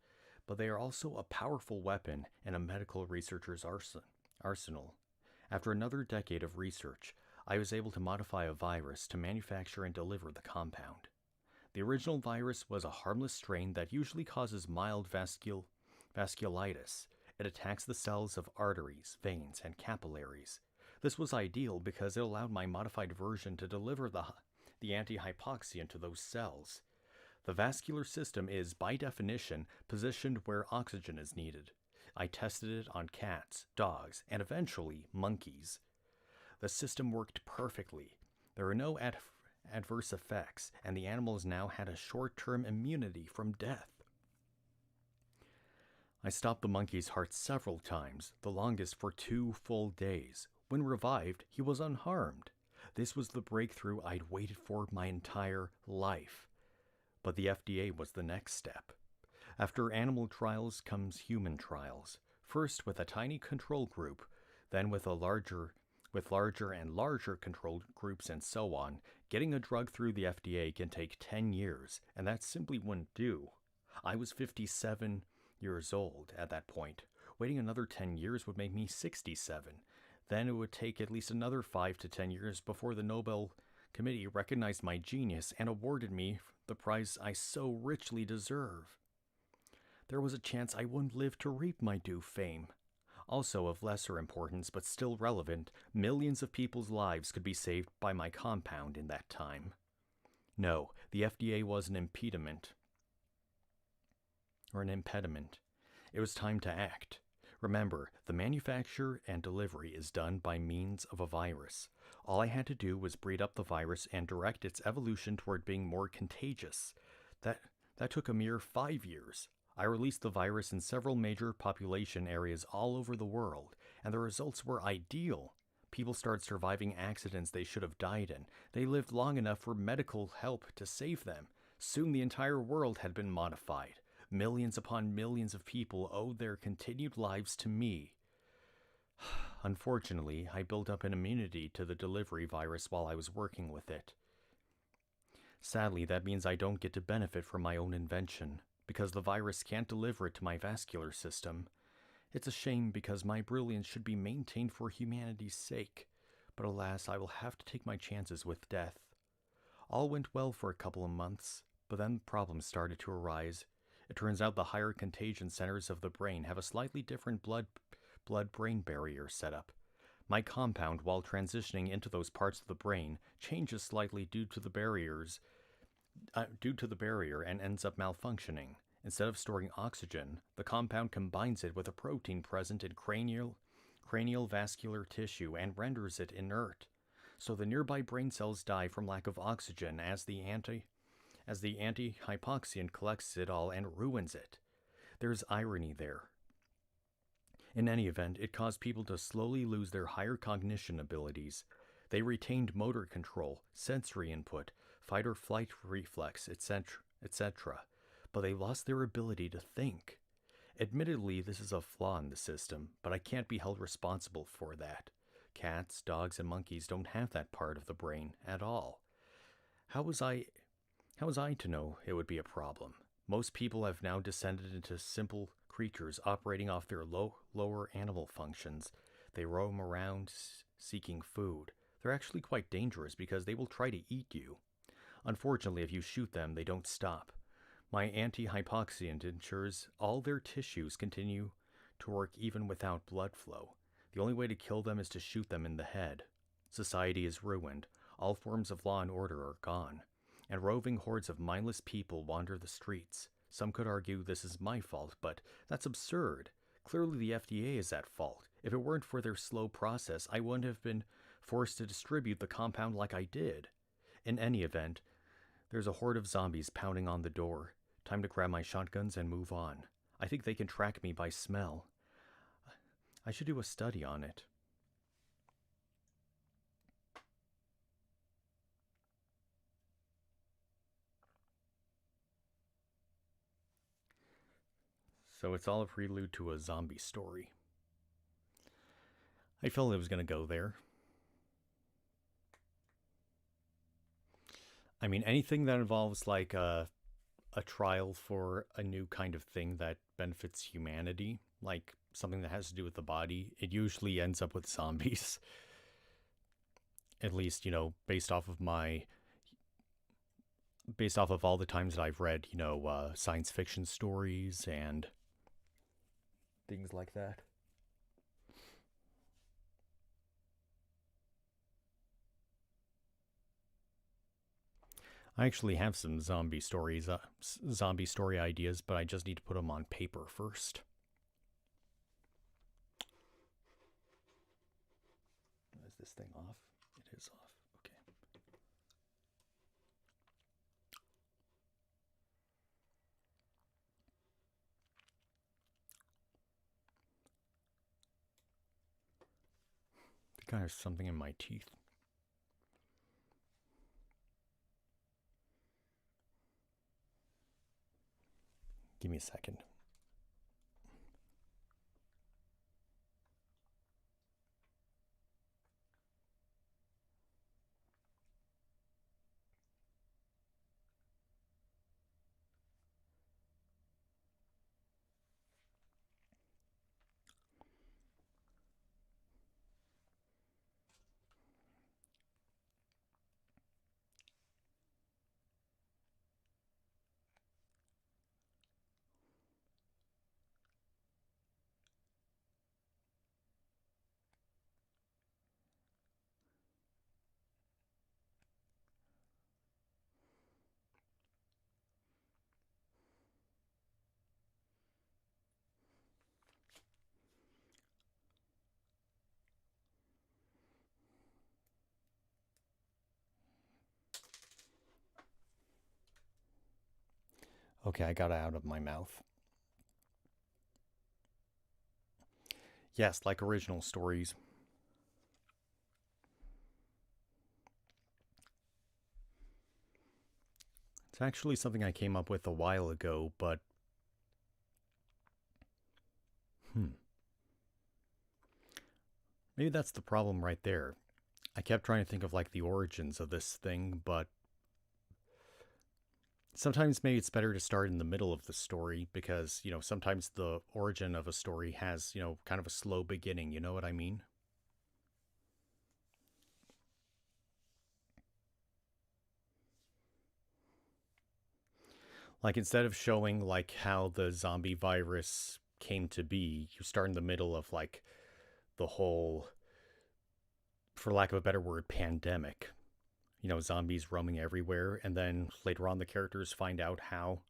but they are also a powerful weapon in a medical researcher's arsenal. After another decade of research, I was able to modify a virus to manufacture and deliver the compound. The original virus was a harmless strain that usually causes mild vasculitis. It attacks the cells of arteries, veins, and capillaries. This was ideal because it allowed my modified version to deliver the anti-hypoxia into those cells. The vascular system is, by definition, positioned where oxygen is needed. I tested it on cats, dogs, and eventually monkeys. The system worked perfectly. There were no adverse effects, and the animals now had a short-term immunity from death. I stopped the monkey's heart several times, the longest for 2 full days. When revived, he was unharmed. This was the breakthrough I'd waited for my entire life. But the FDA was the next step. After animal trials comes human trials, first with a tiny control group, then with larger and larger control groups, and so on. Getting a drug through the FDA can take 10 years, and that simply wouldn't do. I was 57 years old at that point. Waiting another 10 years would make me 67. Then it would take at least another 5 to 10 years before the Nobel Committee recognized my genius and awarded me the prize I so richly deserve. There was a chance I wouldn't live to reap my due fame. Also of lesser importance, but still relevant, millions of people's lives could be saved by my compound in that time. No, the FDA was an impediment. It was time to act. Remember, the manufacture and delivery is done by means of a virus. All I had to do was breed up the virus and direct its evolution toward being more contagious. That took a mere 5 years. I released the virus in several major population areas all over the world, and the results were ideal. People started surviving accidents they should have died in. They lived long enough for medical help to save them. Soon the entire world had been modified. Millions upon millions of people owed their continued lives to me. Unfortunately, I built up an immunity to the delivery virus while I was working with it. Sadly, that means I don't get to benefit from my own invention, because the virus can't deliver it to my vascular system. It's a shame because my brilliance should be maintained for humanity's sake, but alas, I will have to take my chances with death. All went well for a couple of months, but then problems started to arise. It turns out the higher contagion centers of the brain have a slightly different blood-brain barrier setup. My compound, while transitioning into those parts of the brain, changes slightly due to the barrier and ends up malfunctioning. Instead of storing oxygen, the compound combines it with a protein present in cranial vascular tissue and renders it inert. So the nearby brain cells die from lack of oxygen as the anti-hypoxian collects it all and ruins it. There's irony there. In any event, it caused people to slowly lose their higher cognition abilities. They retained motor control, sensory input, fight or flight reflex, etc., but they lost their ability to think. Admittedly, this is a flaw in the system, but I can't be held responsible for that. Cats, dogs, and monkeys don't have that part of the brain at all. How was I to know it would be a problem? Most people have now descended into simple creatures operating off their lower animal functions. They roam around seeking food. They're actually quite dangerous because they will try to eat you. Unfortunately, if you shoot them, they don't stop. My anti-hypoxiant ensures all their tissues continue to work even without blood flow. The only way to kill them is to shoot them in the head. Society is ruined. All forms of law and order are gone, and roving hordes of mindless people wander the streets. Some could argue this is my fault, but that's absurd. Clearly the FDA is at fault. If it weren't for their slow process, I wouldn't have been forced to distribute the compound like I did. In any event, there's a horde of zombies pounding on the door. Time to grab my shotguns and move on. I think they can track me by smell. I should do a study on it. So it's all a prelude to a zombie story. I felt it was going to go there. I mean, anything that involves like a trial for a new kind of thing that benefits humanity, like something that has to do with the body, it usually ends up with zombies. At least, based off of all the times that I've read, science fiction stories and things like that. I actually have some zombie story ideas, but I just need to put them on paper first. Is this thing off? It is off. Okay. I think there's something in my teeth. Give me a second. Okay, I got it out of my mouth. Yes, like original stories. It's actually something I came up with a while ago, but maybe that's the problem right there. I kept trying to think of like the origins of this thing, but sometimes maybe it's better to start in the middle of the story because, sometimes the origin of a story has, kind of a slow beginning, you know what I mean? Like instead of showing like how the zombie virus came to be, you start in the middle of like the whole, for lack of a better word, pandemic. Zombies roaming everywhere, and then later on the characters find out how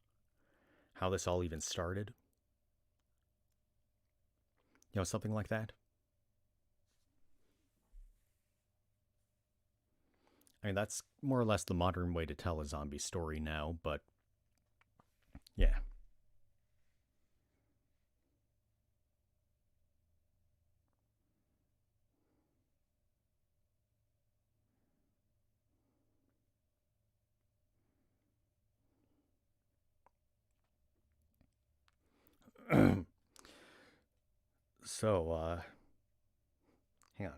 this all even started. Something like that. I mean, that's more or less the modern way to tell a zombie story now, but yeah. So, hang on.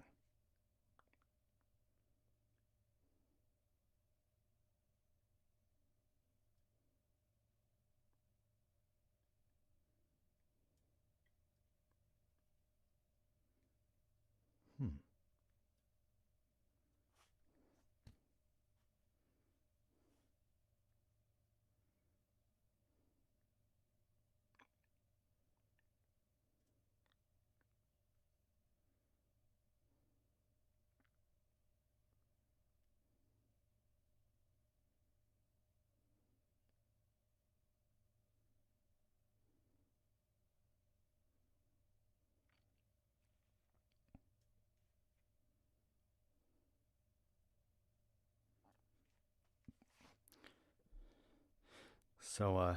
So,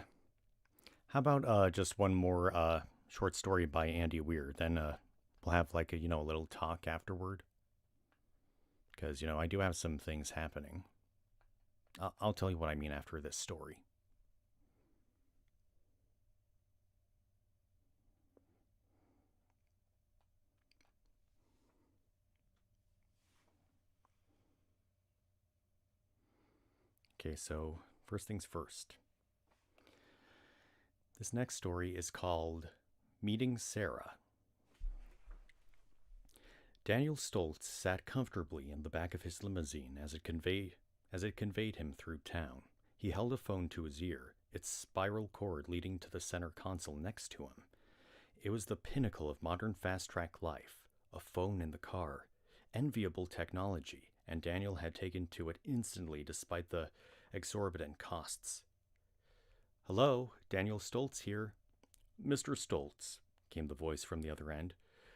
how about just one more short story by Andy Weir? Then we'll have like a little talk afterward. Because I do have some things happening. I'll tell you what I mean after this story. Okay, so first things first. This next story is called Meeting Sarah. Daniel Stoltz sat comfortably in the back of his limousine as it conveyed him through town. He held a phone to his ear, its spiral cord leading to the center console next to him. It was the pinnacle of modern fast-track life, a phone in the car. Enviable technology, and Daniel had taken to it instantly despite the exorbitant costs. "Hello, Daniel Stoltz here." "Mr. Stoltz," came the voice from the other end.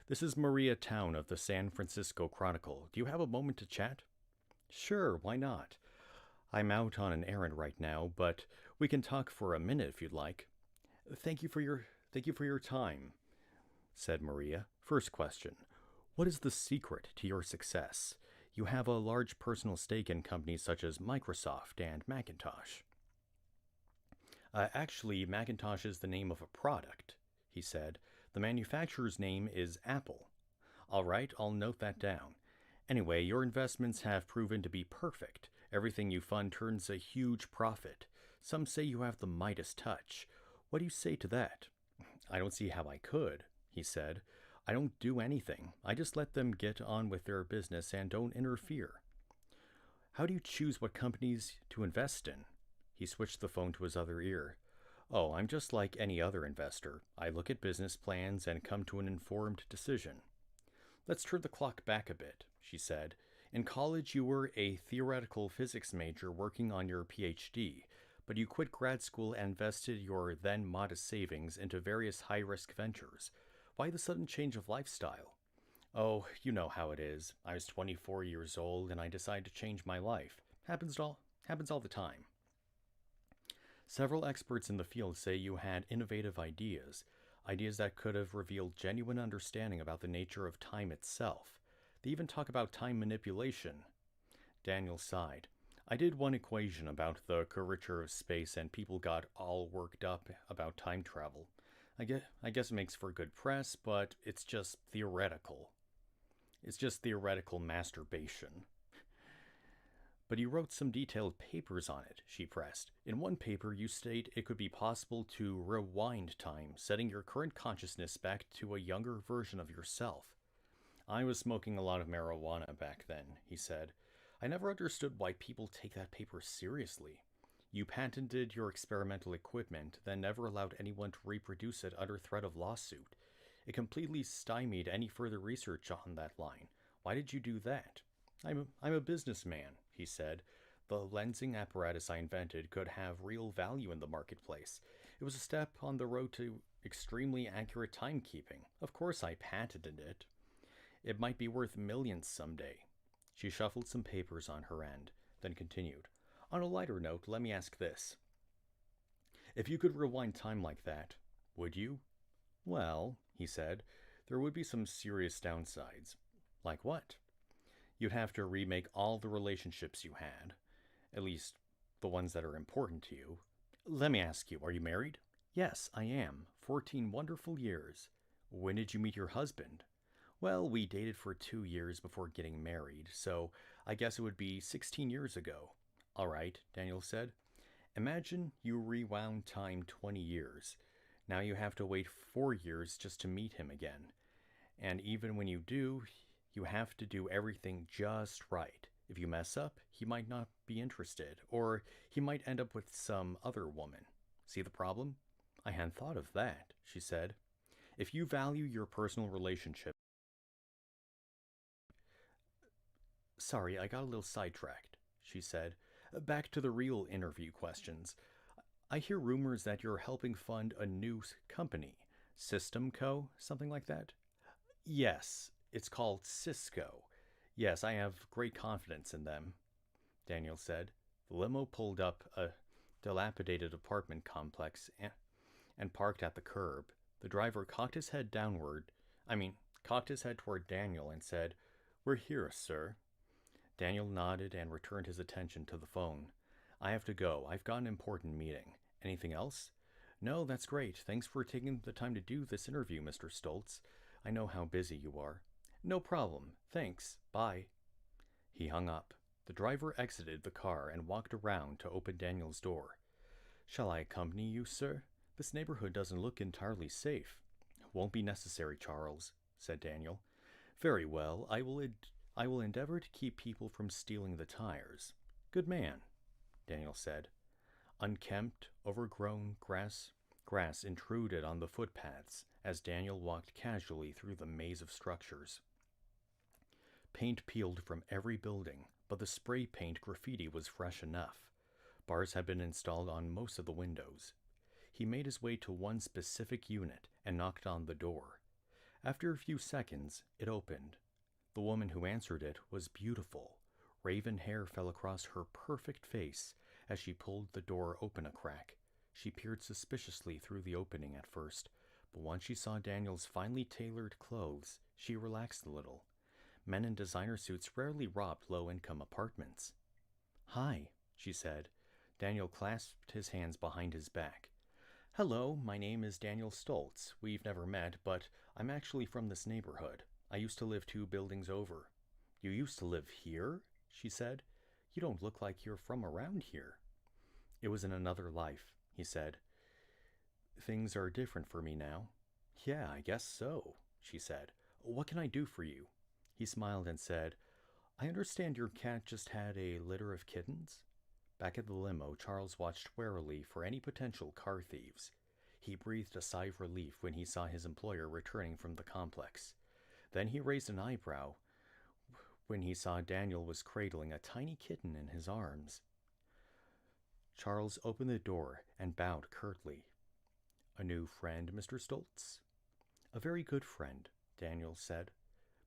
"This is Maria Town of the San Francisco Chronicle. Do you have a moment to chat?" "Sure, why not? I'm out on an errand right now, but we can talk for a minute if you'd like." Thank you for your time," said Maria. "First question. What is the secret to your success? You have a large personal stake in companies such as Microsoft and Macintosh." Actually, Macintosh is the name of a product," he said. "The manufacturer's name is Apple." "All right, I'll note that down. Anyway, your investments have proven to be perfect. Everything you fund turns a huge profit. Some say you have the Midas touch. What do you say to that?" "I don't see how I could," he said. "I don't do anything. I just let them get on with their business and don't interfere." "How do you choose what companies to invest in?" He switched the phone to his other ear. "Oh, I'm just like any other investor. I look at business plans and come to an informed decision." "Let's turn the clock back a bit," she said. "In college, you were a theoretical physics major working on your PhD, but you quit grad school and invested your then modest savings into various high-risk ventures. Why the sudden change of lifestyle?" "Oh, you know how it is. I was 24 years old and I decided to change my life. Happens all the time." "Several experts in the field say you had innovative ideas that could have revealed genuine understanding about the nature of time itself. They even talk about time manipulation." Daniel sighed. "I did one equation about the curvature of space and people got all worked up about time travel. I guess it makes for good press, but it's just theoretical. It's just theoretical masturbation." "But you wrote some detailed papers on it," she pressed. "In one paper, you state it could be possible to rewind time, setting your current consciousness back to a younger version of yourself." "I was smoking a lot of marijuana back then," he said. "I never understood why people take that paper seriously. You patented your experimental equipment, then never allowed anyone to reproduce it under threat of lawsuit. It completely stymied any further research on that line. Why did you do that?" I'm a businessman," he said. "The lensing apparatus I invented could have real value in the marketplace. It was a step on the road to extremely accurate timekeeping. Of course I patented it. It might be worth millions someday." She shuffled some papers on her end, then continued. "On a lighter note, let me ask this. If you could rewind time like that, would you?" "Well," he said, "there would be some serious downsides." "Like what?" "You'd have to remake all the relationships you had. At least, the ones that are important to you. Let me ask you, are you married?" "Yes, I am. 14 wonderful years." "When did you meet your husband?" "Well, we dated for 2 years before getting married, so I guess it would be 16 years ago." "All right," Daniel said. "Imagine you rewound time 20 years. Now you have to wait 4 years just to meet him again. And even when you do, you have to do everything just right. If you mess up, he might not be interested, or he might end up with some other woman. See the problem?" "I hadn't thought of that," she said. "If you value your personal relationship..." "Sorry, I got a little sidetracked," she said. "Back to the real interview questions. I hear rumors that you're helping fund a new company. System Co., something like that?" "Yes, it's called Cisco. Yes, I have great confidence in them," Daniel said. The limo pulled up a dilapidated apartment complex and parked at the curb. The driver cocked his head toward Daniel and said, "We're here, sir." Daniel nodded and returned his attention to the phone. "I have to go. I've got an important meeting. Anything else?" "No, that's great. Thanks for taking the time to do this interview, Mr. Stoltz. I know how busy you are." "No problem. Thanks. Bye." He hung up. The driver exited the car and walked around to open Daniel's door. "Shall I accompany you, sir? This neighborhood doesn't look entirely safe." "Won't be necessary, Charles," said Daniel. "Very well, I will endeavor to keep people from stealing the tires." "Good man," Daniel said. Unkempt, overgrown grass intruded on the footpaths as Daniel walked casually through the maze of structures. Paint peeled from every building, but the spray paint graffiti was fresh enough. Bars had been installed on most of the windows. He made his way to one specific unit and knocked on the door. After a few seconds, it opened. The woman who answered it was beautiful. Raven hair fell across her perfect face as she pulled the door open a crack. She peered suspiciously through the opening at first, but once she saw Daniel's finely tailored clothes, she relaxed a little. Men in designer suits rarely robbed low-income apartments. "Hi," she said. Daniel clasped his hands behind his back. "Hello, my name is Daniel Stoltz. We've never met, but I'm actually from this neighborhood. I used to live 2 buildings over." "You used to live here?" she said. "You don't look like you're from around here." "It was in another life," he said. "Things are different for me now." "Yeah, I guess so," she said. "What can I do for you?" He smiled and said, "I understand your cat just had a litter of kittens?" Back at the limo, Charles watched warily for any potential car thieves. He breathed a sigh of relief when he saw his employer returning from the complex. Then he raised an eyebrow when he saw Daniel was cradling a tiny kitten in his arms. Charles opened the door and bowed curtly. "A new friend, Mr. Stoltz?" "A very good friend," Daniel said.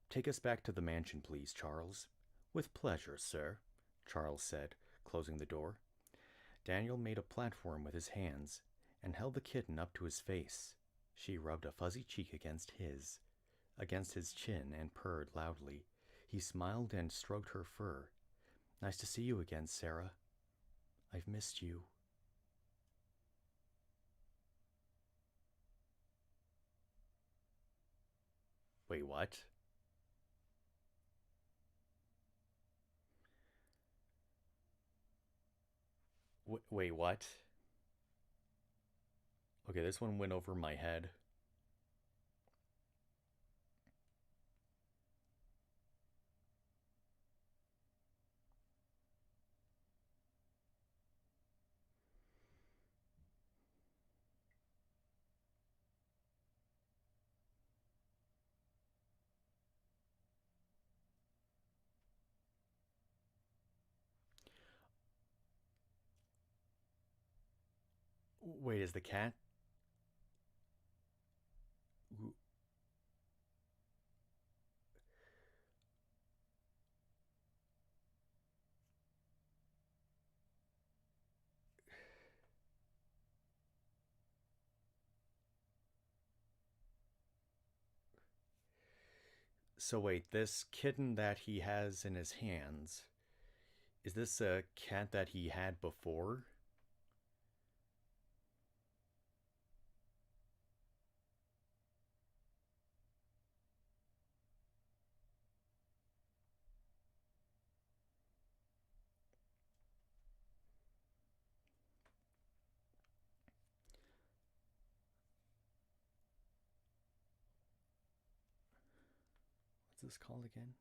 "Take us back to the mansion, please, Charles." "With pleasure, sir," Charles said, closing the door. Daniel made a platform with his hands and held the kitten up to his face. She rubbed a fuzzy cheek against his chin, and purred loudly. He smiled and stroked her fur. "Nice to see you again, Sarah. I've missed you." Wait, what? Wait, what? Okay, this one went over my head. Wait, is the cat? So wait, this kitten that he has in his hands, is this a cat that he had before? What's this called again?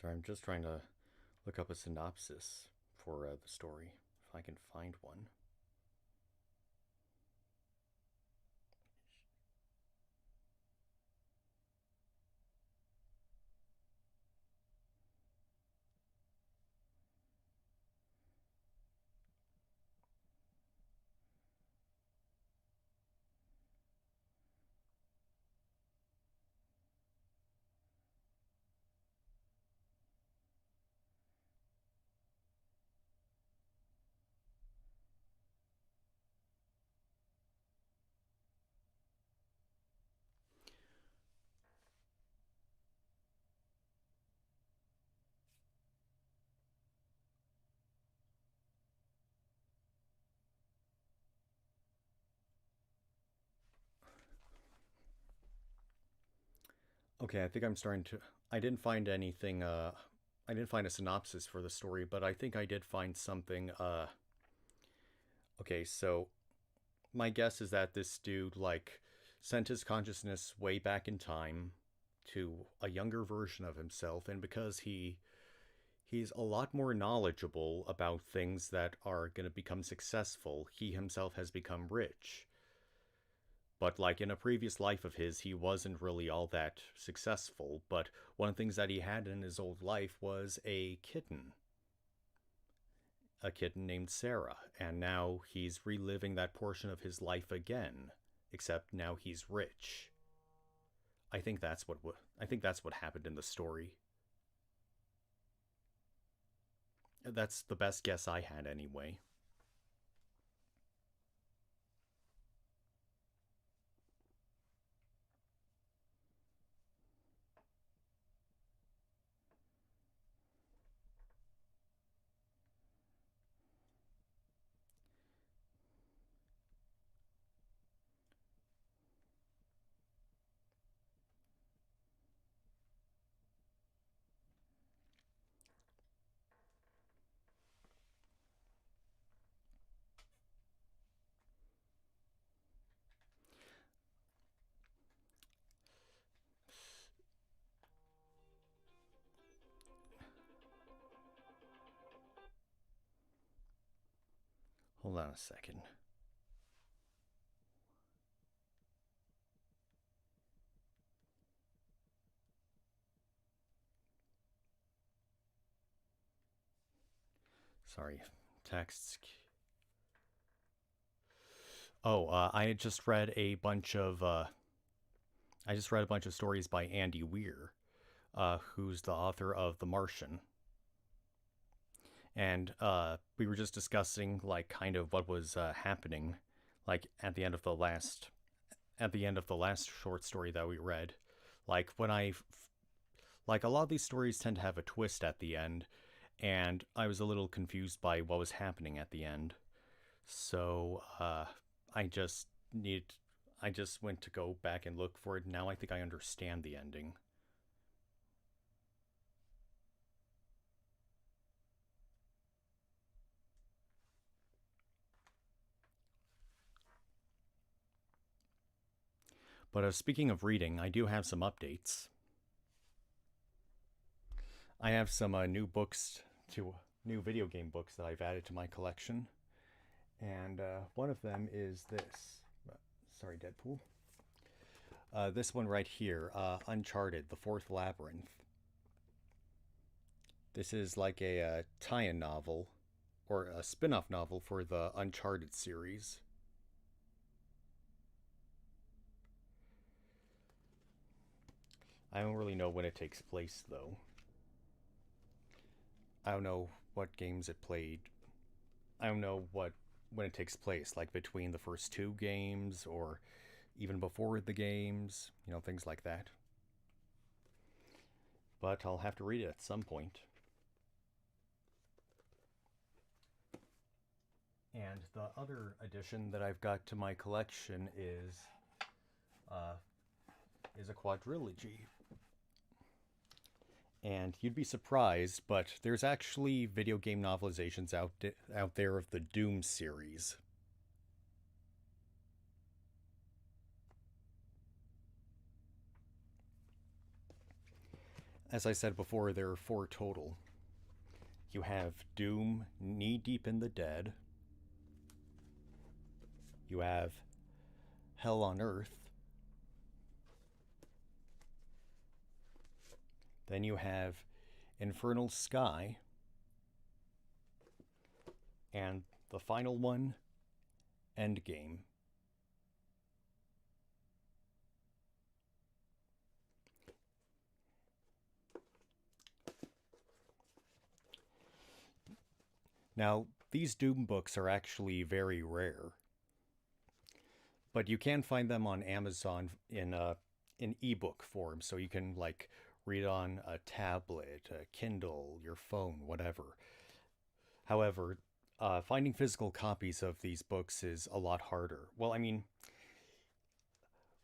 So I'm just trying to look up a synopsis for the story, if I can find one. Okay, I think I'm starting to. I didn't find anything. I didn't find a synopsis for the story, but I think I did find something. Okay, so my guess is that this dude, like, sent his consciousness way back in time to a younger version of himself, and because he's a lot more knowledgeable about things that are going to become successful, he himself has become rich. But like in a previous life of his, he wasn't really all that successful. But one of the things that he had in his old life was a kitten named Sarah. And now he's reliving that portion of his life again, except now he's rich. I think that's what happened in the story. That's the best guess I had anyway. Hold on a second. Sorry, texts. Oh, I had just read a bunch of stories by Andy Weir, who's the author of The Martian, and we were just discussing like kind of what was happening, like at the end of the last short story that we read, like like a lot of these stories tend to have a twist at the end, and I was a little confused by what was happening at the end. So I just need I just went to go back and look for it. Now I think I understand the ending. But speaking of reading, I do have some updates. I have some new video game books that I've added to my collection, and one of them is this. Sorry, Deadpool. This one right here, Uncharted: The Fourth Labyrinth. This is like a tie-in novel, or a spin-off novel for the Uncharted series. I don't really know when it takes place, though. I don't know what games it played. I don't know what when it takes place, like between the first two games or even before the games, things like that. But I'll have to read it at some point. And the other addition that I've got to my collection uh, is a quadrilogy. And you'd be surprised, but there's actually video game novelizations out there of the Doom series. as I said before, there are 4 total. You have Doom, Knee Deep in the Dead. You have Hell on Earth. Then you have Infernal Sky. And the final one, Endgame. Now, these Doom books are actually very rare, but you can find them on Amazon in ebook form, so you can like read on a tablet, a Kindle, your phone, whatever. However, finding physical copies of these books is a lot harder. At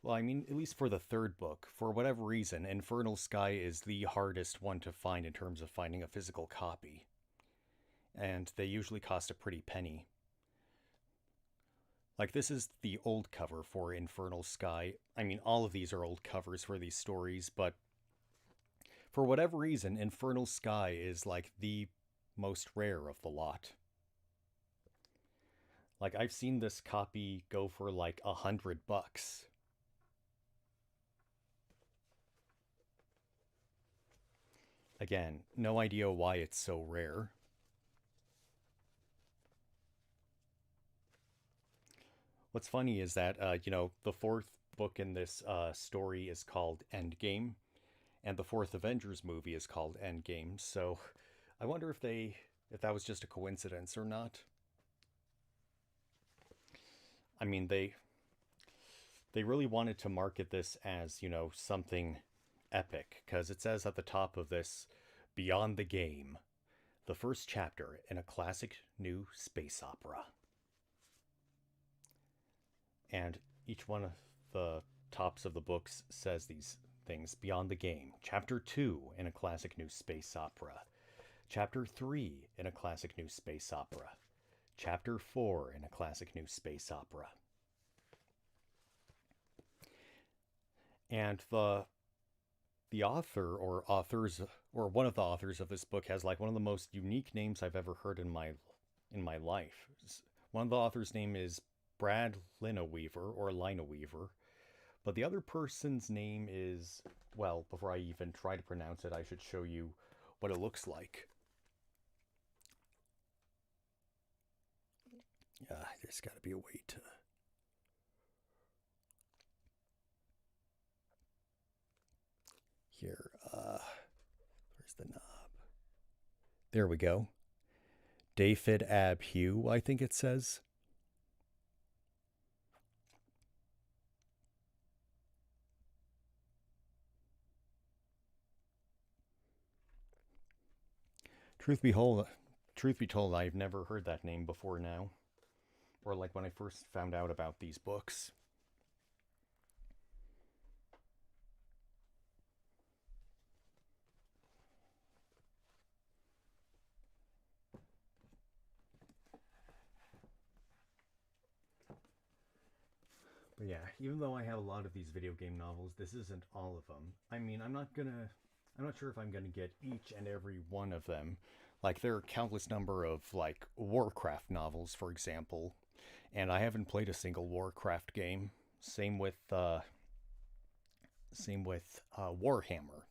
least for the 3rd book, for whatever reason, Infernal Sky is the hardest one to find in terms of finding a physical copy. And they usually cost a pretty penny. Like, this is the old cover for Infernal Sky. I mean, all of these are old covers for these stories, but for whatever reason, Infernal Sky is like the most rare of the lot. Like, I've seen this copy go for like $100. Again, no idea why it's so rare. What's funny is that, the 4th book in this story is called Endgame, and the 4th Avengers movie is called Endgame, so I wonder if that was just a coincidence or not. I mean, they really wanted to market this as, something epic, because it says at the top of this, Beyond the Game, the first chapter in a classic new space opera. And each one of the tops of the books says these things. Beyond the Game. Chapter 2 in a classic new space opera. Chapter 3 in a classic new space opera. Chapter 4 in a classic new space opera. And the author or authors, or one of the authors of this book has like one of the most unique names I've ever heard in my life. One of the authors' name is Brad Lineweaver, or Lineweaver, but the other person's name is, well, before I even try to pronounce it, I should show you what it looks like. There's got to be a way to... Here, where's the knob? There we go. David Abhue, I think it says. Truth be told, I've never heard that name before now. Or like when I first found out about these books. But yeah, even though I have a lot of these video game novels, this isn't all of them. I mean, I'm not sure if I'm gonna get each and every one of them. Like, there are countless number of, like, Warcraft novels, for example, and I haven't played a single Warcraft game. Same with Warhammer.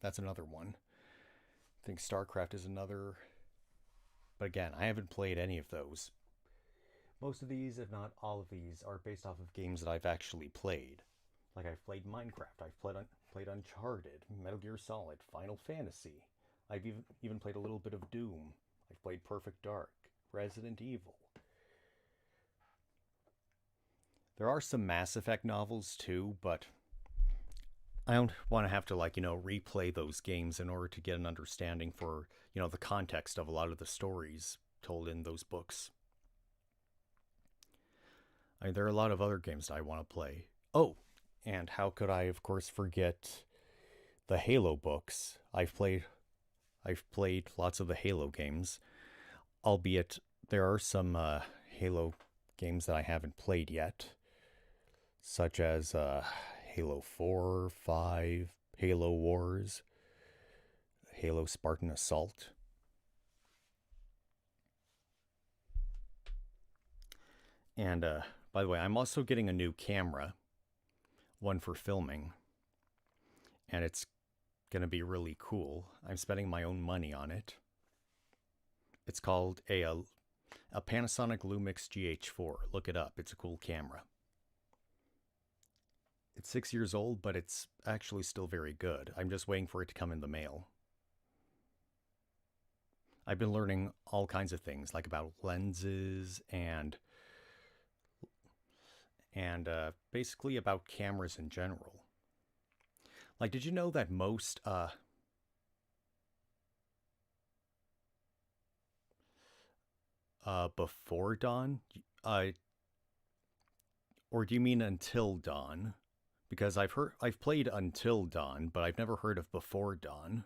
That's another one. I think StarCraft is another. But again, I haven't played any of those. Most of these, if not all of these, are based off of games that I've actually played. Like, I've played Minecraft, I've played Uncharted, Metal Gear Solid, Final Fantasy. I've even played a little bit of Doom. I've played Perfect Dark, Resident Evil. There are some Mass Effect novels too, but I don't want to have to, like, replay those games in order to get an understanding for, the context of a lot of the stories told in those books. There are a lot of other games that I want to play. Oh, and how could I, of course, forget the Halo books? I've played lots of the Halo games, albeit there are some Halo games that I haven't played yet, such as Halo 4, 5, Halo Wars, Halo Spartan Assault. And by the way, I'm also getting a new camera, one for filming, and it's going to be really cool. I'm spending my own money on it. It's called a Panasonic Lumix GH4. Look it up. It's a cool camera. It's 6 years old, but it's actually still very good. I'm just waiting for it to come in the mail. I've been learning all kinds of things, like about lenses and basically about cameras in general. Like, did you know that most before dawn, or do you mean until dawn? Because I've played Until Dawn, but I've never heard of Before Dawn.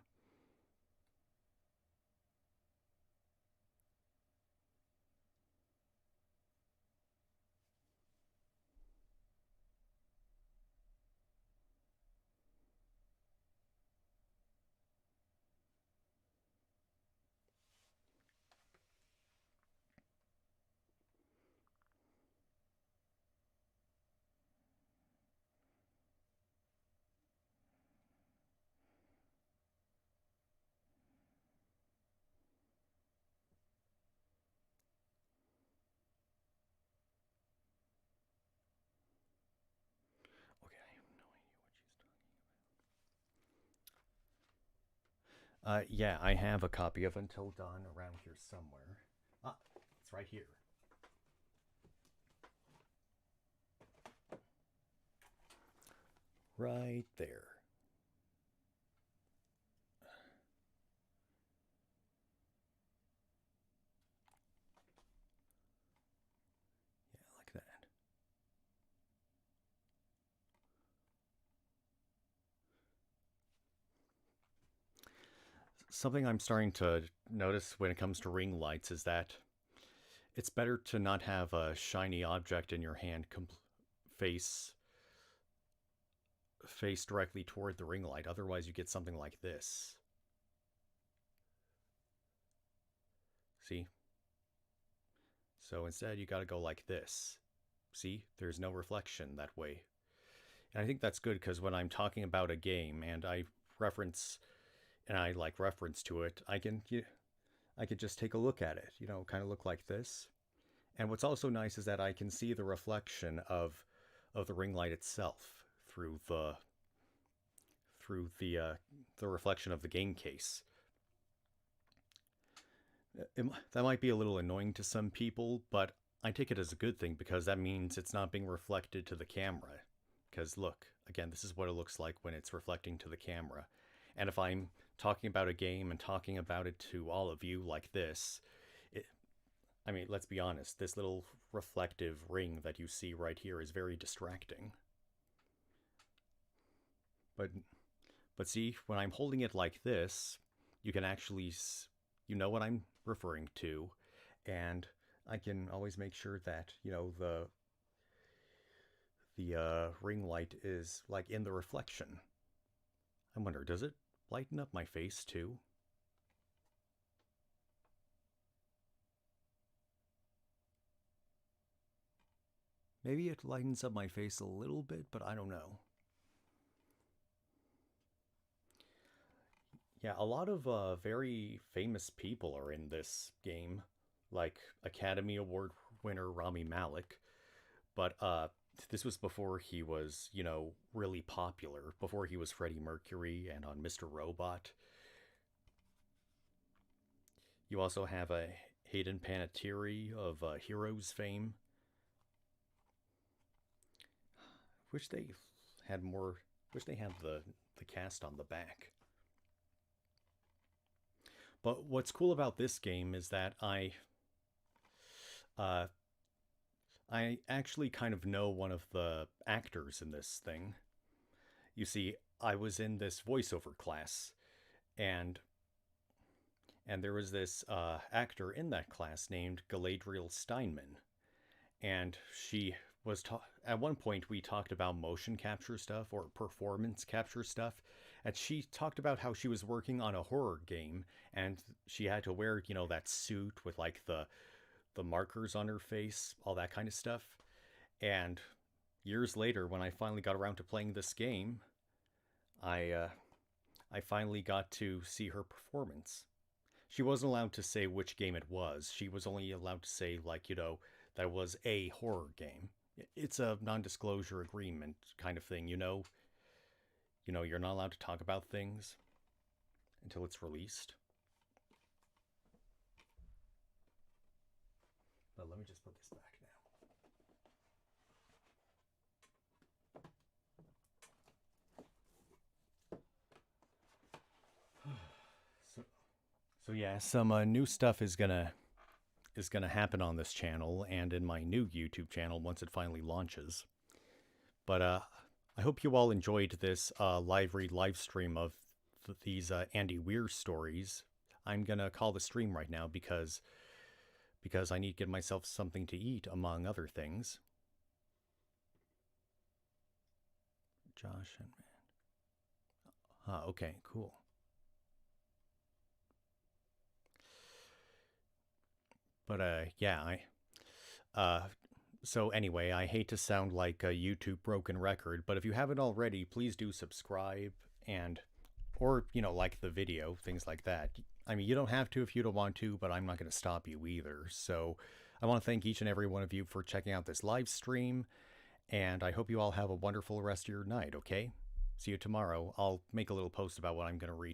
Okay, I have no idea what she's talking about. Yeah, I have a copy of Until Dawn around here somewhere. Ah, it's right here. Right there. Yeah, like that. Something I'm starting to notice when it comes to ring lights is that it's better to not have a shiny object in your hand face directly toward the ring light. Otherwise, you get something like this. See? So instead, you got to go like this. See? There's no reflection that way. And I think that's good because when I'm talking about a game and I like reference to it, I could just take a look at it, kind of look like this. And what's also nice is that I can see the reflection of the ring light itself through the reflection of the game case. That might be a little annoying to some people, but I take it as a good thing because that means it's not being reflected to the camera. Because look, again, this is what it looks like when it's reflecting to the camera. And if I'm talking about a game and talking about it to all of you like this, I mean, let's be honest, this little reflective ring that you see right here is very distracting. But see, when I'm holding it like this, you can actually, what I'm referring to, and I can always make sure that, the ring light is like in the reflection. I wonder, does it lighten up my face too? Maybe it lightens up my face a little bit, but I don't know. Yeah, a lot of very famous people are in this game, like Academy Award winner Rami Malek. But this was before he was, really popular, before he was Freddie Mercury and on Mr. Robot. You also have a Hayden Panettiere of Heroes fame. Wish they had more. Wish they had the cast on the back. But what's cool about this game is that I actually kind of know one of the actors in this thing. You see, I was in this voiceover class, and there was this actor in that class named Galadriel Steinman, and she was at one point we talked about motion capture stuff or performance capture stuff, And she talked about how she was working on a horror game, and she had to wear, that suit with like the markers on her face, all that kind of stuff. And years later, when I finally got around to playing this game, I I finally got to see her performance. She wasn't allowed to say which game it was. She was only allowed to say, like, that it was a horror game. It's a non-disclosure agreement kind of thing, you're not allowed to talk about things until it's released. But let me just put this back now. So yeah, some new stuff is gonna happen on this channel and in my new YouTube channel once it finally launches. But I hope you all enjoyed this live stream of these Andy Weir stories. I'm gonna call the stream right now because I need to get myself something to eat, among other things. Josh and man. Okay, cool. But yeah, so anyway, I hate to sound like a YouTube broken record, but if you haven't already, please do subscribe or like the video, things like that. I mean, you don't have to if you don't want to, but I'm not going to stop you either. So I want to thank each and every one of you for checking out this live stream, and I hope you all have a wonderful rest of your night, okay? See you tomorrow. I'll make a little post about what I'm going to read